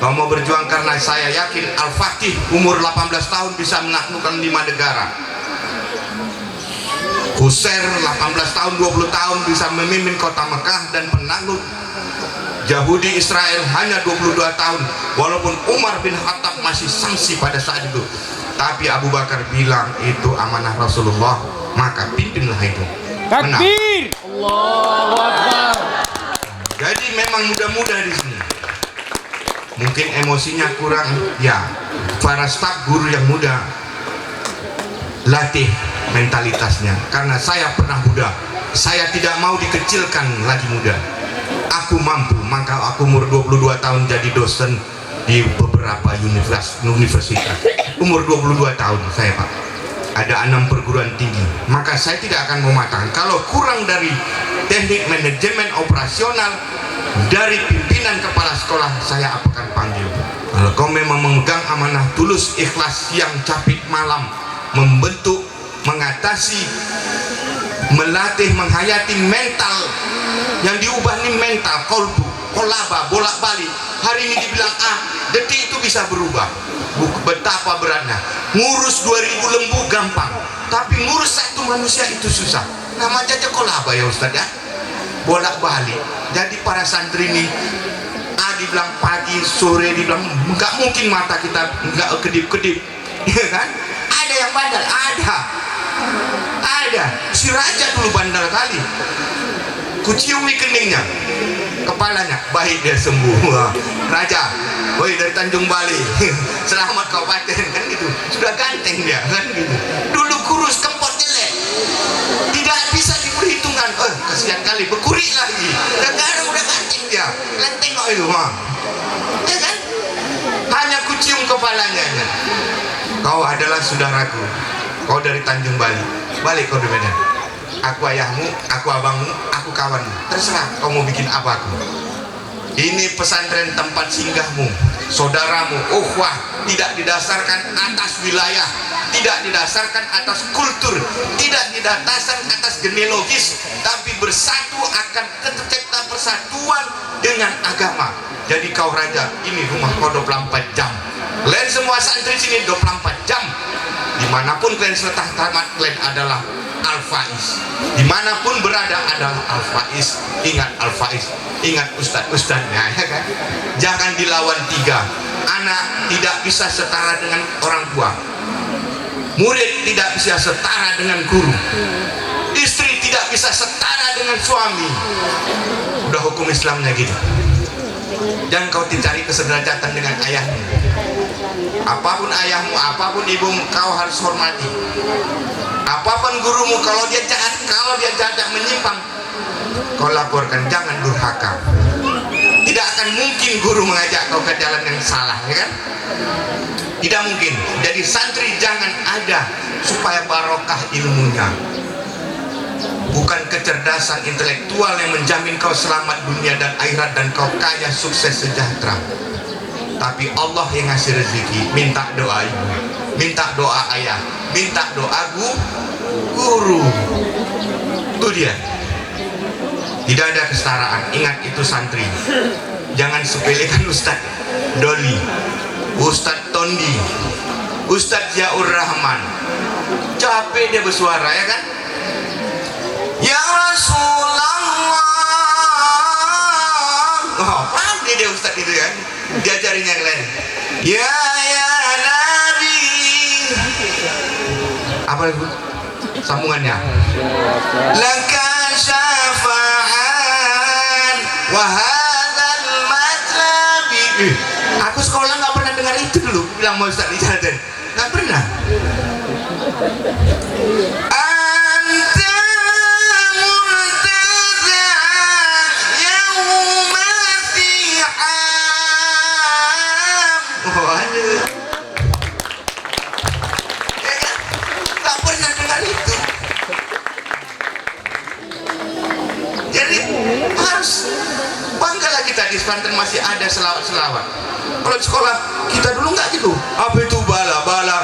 Kau mau berjuang karena saya yakin Al-Fatih umur 18 tahun bisa menaklukkan 5 negara. Husair 18 tahun 20 tahun bisa memimpin kota Mekah dan penakluk Yahudi Israel hanya 22 tahun, walaupun Umar bin Khattab masih sangsi pada saat itu. Tapi Abu Bakar bilang itu amanah Rasulullah, maka pimpinlah itu. Takbir! Allahu Akbar. Jadi memang muda-muda di sini. Mungkin emosinya kurang, ya. Para staf guru yang muda, latih mentalitasnya. Karena saya pernah muda, saya tidak mau dikecilkan lagi muda. Aku mampu, maka aku umur 22 tahun jadi dosen di beberapa universitas. Umur 22 tahun saya, Pak. Ada 6 perguruan tinggi. Maka saya tidak akan mematahkan. Kalau kurang dari teknik manajemen operasional, dari pimpinan kepala sekolah, saya akan panggil. Kalau kau memang memegang amanah tulus, ikhlas, siang capit malam, membentuk, mengatasi, melatih, menghayati mental yang diubah nih mental, kolbu, kolaba, bolak balik. Hari ini dibilang A, detik itu bisa berubah. Betapa beratnya. Ngurus 2000 lembu gampang, tapi ngurus satu manusia itu susah. Namanya aja kolaba ya Ustaz ya, bolak balik. Jadi para santri ini A dibilang pagi, sore dibilang nggak mungkin mata kita nggak kedip-kedip, ya kan? Ada yang bandel, ada. Si raja dulu bandel kali. Kuciumi keningnya, kepalanya, baik dia sembuh. Raja, woi dari Tanjung Bali, selamat kau paten, kan gitu. Sudah ganteng dia, kan gitu. Dulu kurus, kempot jelek, tidak bisa diperhitungkan. Kasihan kali, berkurik lagi. Sekarang udah ganteng dia, kalian tengok itu, ya kan? Hanya kucium kepalanya. Kau adalah saudaraku, kau dari Tanjung Bali, balik kau di Medan. Aku ayahmu, aku abangmu, aku kawanmu. Terserah kau mau bikin apa aku. Ini pesantren tempat singgahmu, saudaramu. Ukhuwah tidak didasarkan atas wilayah, tidak didasarkan atas kultur, tidak didasarkan atas genealogis, tapi bersatu akan tercipta persatuan dengan agama. Jadi kau raja, ini rumah kau 24 jam. Kalian semua santri sini 24 jam. Dimanapun kalian setelah tamat, kalian adalah Al-Faiz. Dimanapun berada adalah Al-Faiz. Ingat Al-Faiz, ingat ustadz-ustadznya, ya kan? Jangan dilawan 3. Anak tidak bisa setara dengan orang tua, murid tidak bisa setara dengan guru, istri tidak bisa setara dengan suami. Udah hukum Islamnya gitu. Dan kau dicari kesederajatan dengan ayahmu. Apapun ayahmu, apapun ibumu, kau harus hormati. Apapun gurumu, kalau dia jahat menyimpang, kau laporkan, jangan durhaka. Tidak akan mungkin guru mengajak kau ke jalan yang salah, ya kan? Tidak mungkin. Jadi santri jangan ada supaya barokah ilmunya. Bukan kecerdasan intelektual yang menjamin kau selamat dunia dan akhirat dan kau kaya, sukses, sejahtera. Tapi Allah yang ngasih rezeki. Minta doa ibu, minta doa ayah, minta doa guru. Itu dia. Tidak ada kesetaraan. Ingat itu santri. Jangan sepelekan Ustadz Doli, Ustadz Tondi, Ustadz Yaur Rahman. Capek dia bersuara, ya kan? Ya Rasulullah. Pandai dia Ustadz itu, ya. Diajarin yang lain. Ya Nabi. Apa itu sambungannya? Laka syafa'an wa hadzal matlabi. Aku sekolah nggak pernah dengar itu dulu. Bilang mau Ustaz dijalan, nggak pernah. Anta murtaza yauma ti'am. Oh, aduh. Nggak pernah dengar itu. Jadi harus banggalah kita di pesantren masih ada selawat-selawat. Kalau di sekolah kita dulu nggak gitu. Apa itu bala-bala?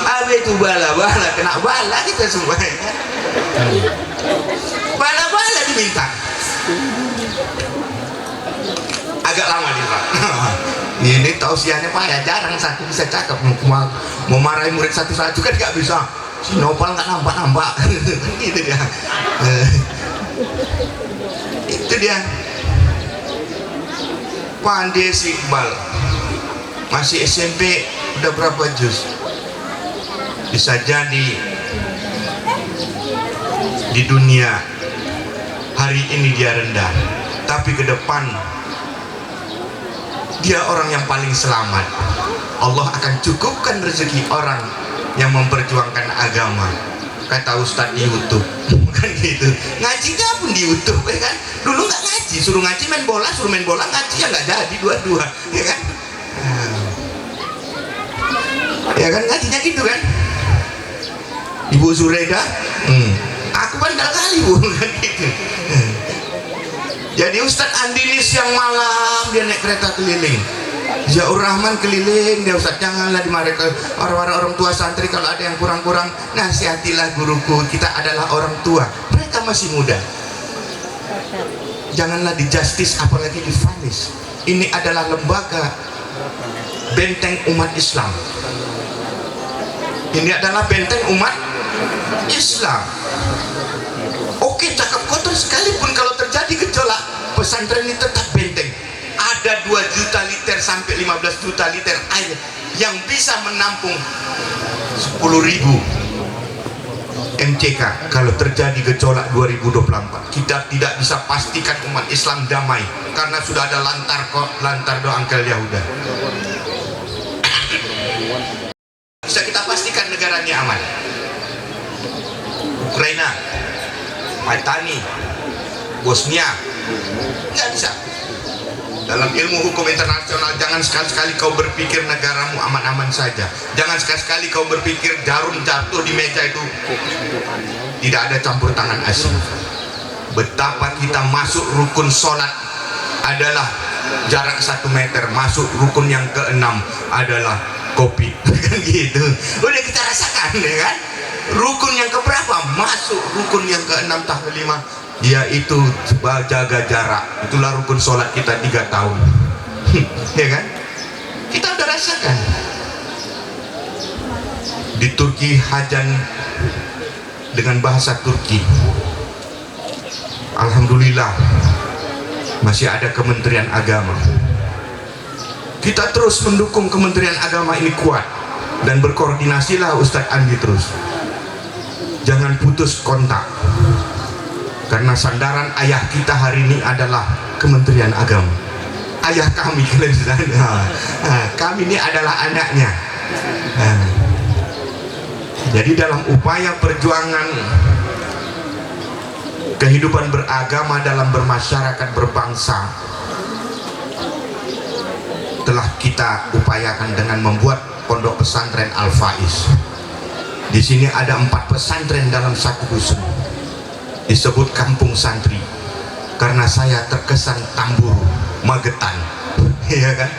Apa itu bala-bala? Kena bala kita semua. Bala-bala diminta. Agak lama nih Pak. Ini tausiahnya Pak ya, jarang satu bisa cakep. Mau marahin murid satu-satu kan nggak bisa. Si Nopal nggak nampak-nampak. Gitu dia. Itu dia. Pandai si Iqbal masih SMP udah berapa juz? Bisa jadi di dunia hari ini dia rendah, tapi ke depan dia orang yang paling selamat. Allah akan cukupkan rezeki orang yang memperjuangkan agama. Kata Ustadz di YouTube kan gitu, ngajinya pun di YouTube ya kan. Dulu nggak ngaji, suruh ngaji main bola, suruh main bola ngaji ya nggak jadi dua-dua ya kan. Ya kan ngajinya gitu kan. Ibu Zureda, aku bandel kali Bu kan gitu. Jadi Ustadz Andinis yang malam dia naik kereta keliling, Zaur Rahman keliling dia, Ustadz janganlah dimarahi orang tua santri kalau ada yang kurang-kurang, nasihatilah guruku, kita adalah orang tua, mereka masih muda, janganlah di justice apalagi di vonis. Ini adalah lembaga benteng umat Islam, ini adalah benteng umat Islam. Oke, cakap kotor sekalipun kalau terjadi gejolak, pesantren ini tetap benteng. Ada 2 juta liter sampai 15 juta liter air yang bisa menampung 10.000 MCK kalau terjadi gejolak 2024. Kita tidak bisa pastikan umat Islam damai karena sudah ada lantar do Angkel Yahuda. Bisa kita pastikan negaranya aman. Ukraina, Maitani, Bosnia, nggak bisa. Dalam ilmu hukum internasional, jangan sekali-sekali kau berpikir negaramu aman-aman saja. Jangan sekali-sekali kau berpikir jarum jatuh di meja itu tidak ada campur tangan asing. Betapa kita masuk rukun sholat adalah jarak 1 meter, masuk rukun yang ke-6 adalah kopi, kan gitu. Udah kita rasakan ya kan. Rukun yang keberapa? Masuk rukun yang ke-6 tahun 5, yaitu jaga jarak. Itulah rukun sholat kita 3 tahun. Ya kan? Kita udah rasakan. Di Turki hajan dengan bahasa Turki. Alhamdulillah masih ada Kementerian Agama. Kita terus mendukung Kementerian Agama ini kuat, dan berkoordinasilah Ustadz Andi terus. Jangan putus kontak, karena sandaran ayah kita hari ini adalah Kementerian Agama. Ayah kami, kami ini adalah anaknya. Jadi dalam upaya perjuangan kehidupan beragama dalam bermasyarakat berbangsa, telah kita upayakan dengan membuat pondok pesantren Al-Faiz. Di sini ada 4 pesantren dalam satu dusun, disebut kampung santri karena saya terkesan Tamburu, Magetan. Ya kan?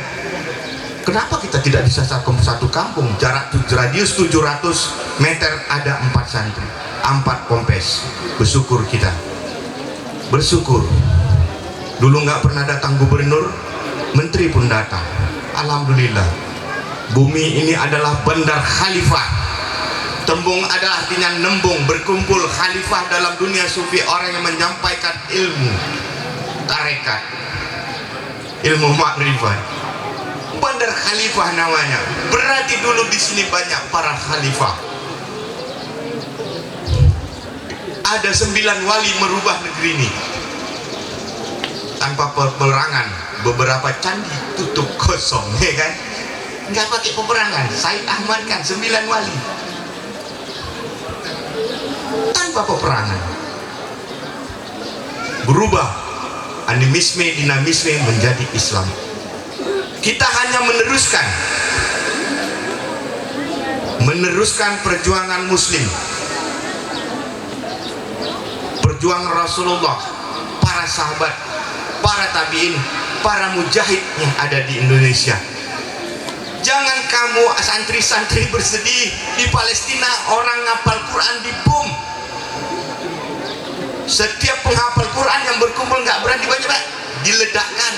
Kenapa kita tidak bisa satu kampung, jarak radius 700 meter ada 4 santri, 4 pompes. Bersyukur kita, bersyukur. Dulu nggak pernah datang gubernur, menteri pun datang. Alhamdulillah. Bumi ini adalah bandar khalifah. Tembung adalah artinya nembung, berkumpul. Khalifah dalam dunia sufi orang yang menyampaikan ilmu tarekat, ilmu makrifat. Bandar khalifah namanya. Berarti dulu di sini banyak para khalifah. Ada 9 wali merubah negeri ini tanpa peperangan. Beberapa candi tutup kosong, ya kan? Nggak pakai peperangan. Said Ahmad kan 9 wali tanpa peperangan, berubah animisme, dinamisme menjadi Islam. Kita hanya meneruskan perjuangan Muslim, perjuangan Rasulullah, para sahabat, para tabiin, para mujahid yang ada di Indonesia. Jangan kamu santri-santri bersedih di Palestina orang ngapal Quran dibom. Setiap penghafal Quran yang berkumpul nggak berani banyak, diledakkan.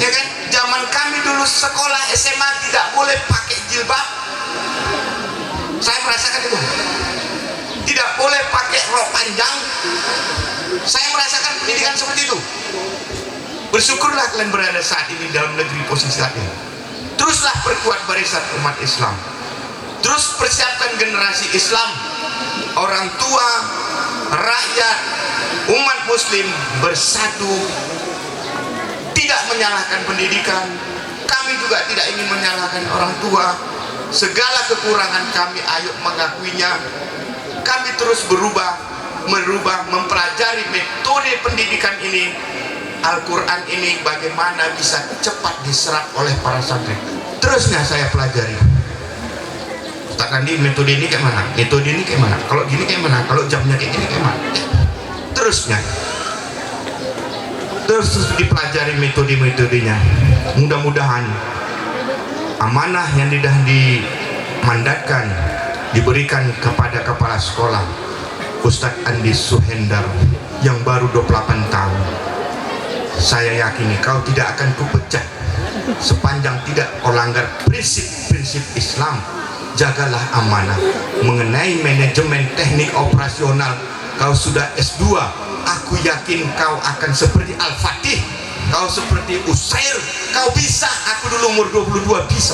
Ya kan? Zaman kami dulu sekolah SMA tidak boleh pakai jilbab. Saya merasakan itu. Tidak boleh pakai rok panjang. Saya merasakan pendidikan seperti itu. Bersyukurlah kalian berada saat ini dalam negeri posisi saat ini. Teruslah perkuat barisan umat Islam. Terus persiapkan generasi Islam, orang tua, rakyat, umat muslim bersatu, tidak menyalahkan pendidikan. Kami juga tidak ingin menyalahkan orang tua. Segala kekurangan kami ayo mengakuinya. Kami terus merubah, mempelajari metode pendidikan ini, Al-Quran ini bagaimana bisa cepat diserap oleh para santri. Terusnya saya pelajari. Ustaz Andi, metode ini kayak mana? Metode ini kayak mana? Kalau gini kayak mana? Kalau jamnya kayak gini kayak mana? Terusnya. Terus dipelajari metode-metodenya. Mudah-mudahan amanah yang sudah dimandatkan diberikan kepada kepala sekolah Ustadz Andi Suhendar yang baru 28 tahun. Saya yakini kau tidak akan kupecat sepanjang tidak kau langgar prinsip-prinsip Islam. Jagalah amanah mengenai manajemen teknik operasional. Kau sudah S2, aku yakin kau akan seperti Al-Fatih, kau seperti Usair, kau bisa. Aku dulu umur 22 bisa.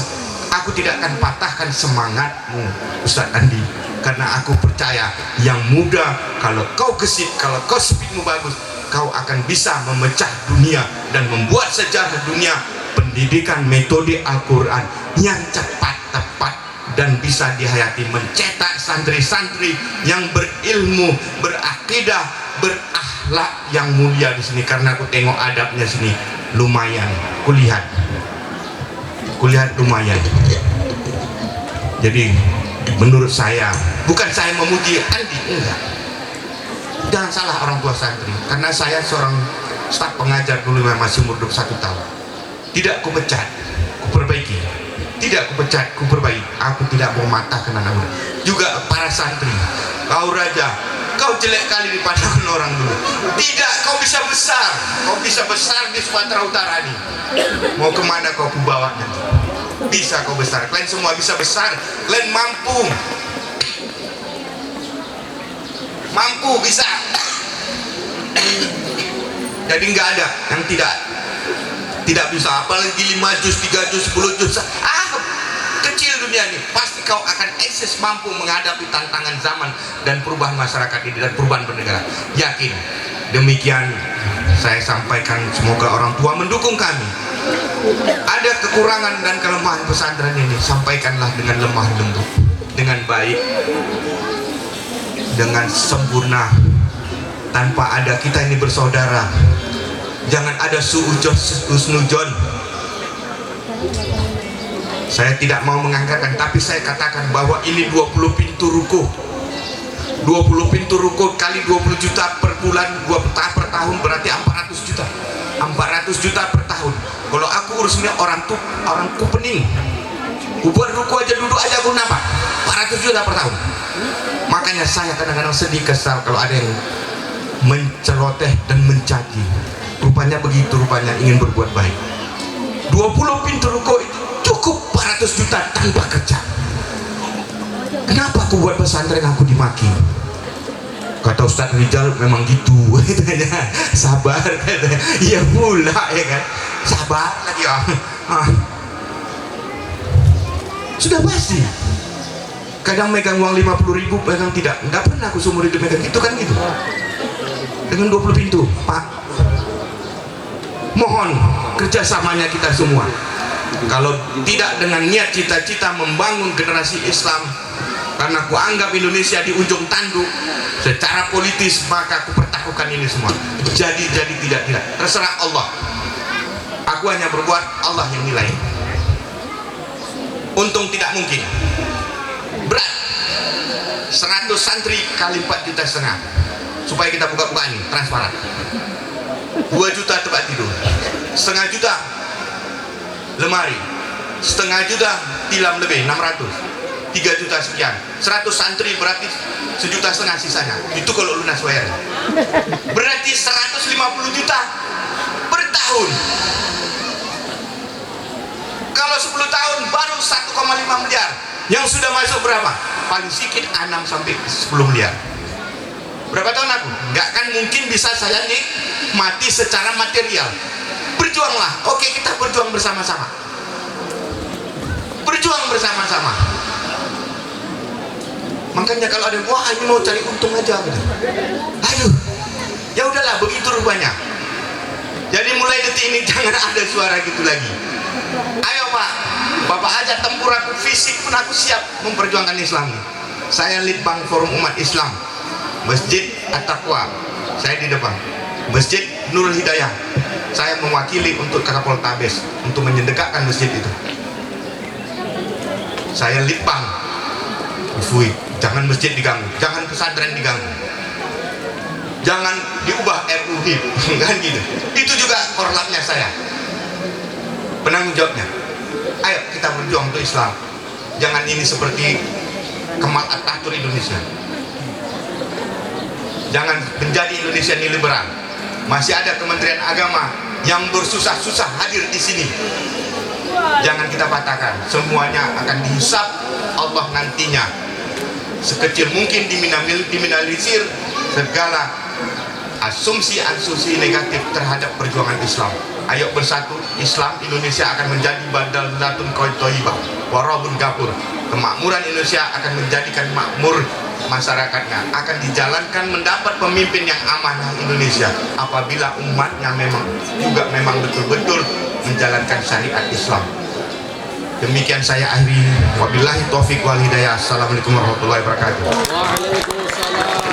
Aku tidak akan patahkan semangatmu Ustadz Andi, karena aku percaya yang muda, kalau kau gesit, kalau kau speedmu bagus, kau akan bisa memecah dunia dan membuat sejarah dunia pendidikan metode Al-Quran yang cepat, tepat, dan bisa dihayati, mencetak santri-santri yang berilmu, berakidah, berakhlak yang mulia di sini. Karena aku tengok adabnya sini lumayan, kulihat lumayan. Jadi menurut saya, bukan saya memuji Andi, enggak. Jangan salah orang tua santri, karena saya seorang staf pengajar dulu masih umur 21 tahun. Tidak kupecat, kuperbaiki. Tidak kupecat, kuperbaiki. Aku tidak mau matahkan anak muda. Juga para santri, kau raja, kau jelek kali di pandangan orang dulu. Tidak, kau bisa besar. Kau bisa besar di Sumatera Utara nih. Mau kemana kau kubawa nanti? Bisa kau besar. Kalian semua bisa besar. Kalian mampu. Mampu, bisa. Jadi nggak ada yang tidak bisa. Apalagi 5 juz, 3 juz, 10 juz. Kecil dunia ini. Pasti kau akan eksis mampu menghadapi tantangan zaman dan perubahan masyarakat ini dan perubahan bernegara. Yakin. Demikian saya sampaikan, semoga orang tua mendukung kami. Ada kekurangan dan kelemahan pesantren ini, sampaikanlah dengan lemah lembut, dengan baik, dengan sempurna, tanpa ada kita ini bersaudara. Jangan ada suujon. Saya tidak mau menganggarkan, tapi saya katakan bahwa ini 20 pintu ruko. 20 pintu ruko kali 20 juta per bulan, 2 per tahun, berarti 400 juta. 400 juta per tahun. Kalau aku urusnya orang Kupening, ku buat ruko aja, duduk aja aku nambah 400 juta per tahun. Makanya saya kadang-kadang sedih, kesal kalau ada yang menceloteh dan mencaci. Rupanya begitu, rupanya ingin berbuat baik. 20 pintu ruko itu cukup 400 juta tanpa kerja. Kenapa aku buat pesantren aku dimaki? Kata Ustadz Rizal, memang gitu. Sabar, katanya. Iya pula, ya kan? Sabar lagi ya. Sudah pasti. Kadang megang uang 50.000, pegang tidak. Enggak pernah aku seumur hidup megang itu kan gitu. Dengan 20 pintu, Pak. Mohon kerjasamanya kita semua. Kalau tidak dengan niat cita-cita membangun generasi Islam, karena aku anggap Indonesia di ujung tanduk secara politis, maka aku pertaruhkan ini semua. Jadi tidak, terserah Allah. Aku hanya berbuat, Allah yang nilai. Untung tidak mungkin. Berat. 100 santri kali 4,5 juta. Supaya kita buka-buka ini transparan. 2 juta tempat tidur, 0,5 juta lemari, 0,5 juta tilam lebih 600, 3 juta sekian. 100 santri berarti 1,5 juta sisanya. Itu kalau lunas bayar. Berarti 150 juta per tahun. Kalau 10 tahun baru 1,5 miliar. Yang sudah masuk berapa? Paling sedikit 6 sampai 10 miliar. Berapa tahun aku? Nggak kan mungkin bisa saya nikmati secara material. Berjuanglah. Oke, kita berjuang bersama-sama. Berjuang bersama-sama. Makanya kalau ada wah ini mau cari untung aja gitu. Aduh. Ya udahlah, begitu rupanya. Jadi mulai detik ini jangan ada suara gitu lagi. Ayo Pak, Bapak aja tempur aku, fisik pun aku siap memperjuangkan Islam. Saya Litbang Forum Umat Islam Masjid At-Taqwa, saya di depan. Masjid Nurul Hidayah, saya mewakili untuk Kapoltabes untuk menyedekahkan masjid itu. Saya Litbang, jangan masjid diganggu, jangan pesantren diganggu, jangan diubah RUU kan gitu. Itu juga korlapnya saya, penanggung jawabnya. Ayo kita berjuang untuk Islam. Jangan ini seperti Kemal Atatürk Indonesia. Jangan menjadi Indonesia ini liberal. Masih ada Kementerian Agama yang bersusah-susah hadir di sini. Jangan kita patahkan. Semuanya akan dihisab Allah nantinya. Sekecil mungkin diminimalisir segala asumsi negatif terhadap perjuangan Islam. Ayo bersatu, Islam Indonesia akan menjadi badallatun thayyibah warabun gafur. Kemakmuran Indonesia akan menjadikan makmur masyarakatnya, akan dijalankan mendapat pemimpin yang amanah Indonesia apabila umatnya memang betul-betul menjalankan syariat Islam. Demikian saya akhiri. Wabillahi taufiq wal hidayah. Assalamualaikum warahmatullahi wabarakatuh. Waalaikumsalam.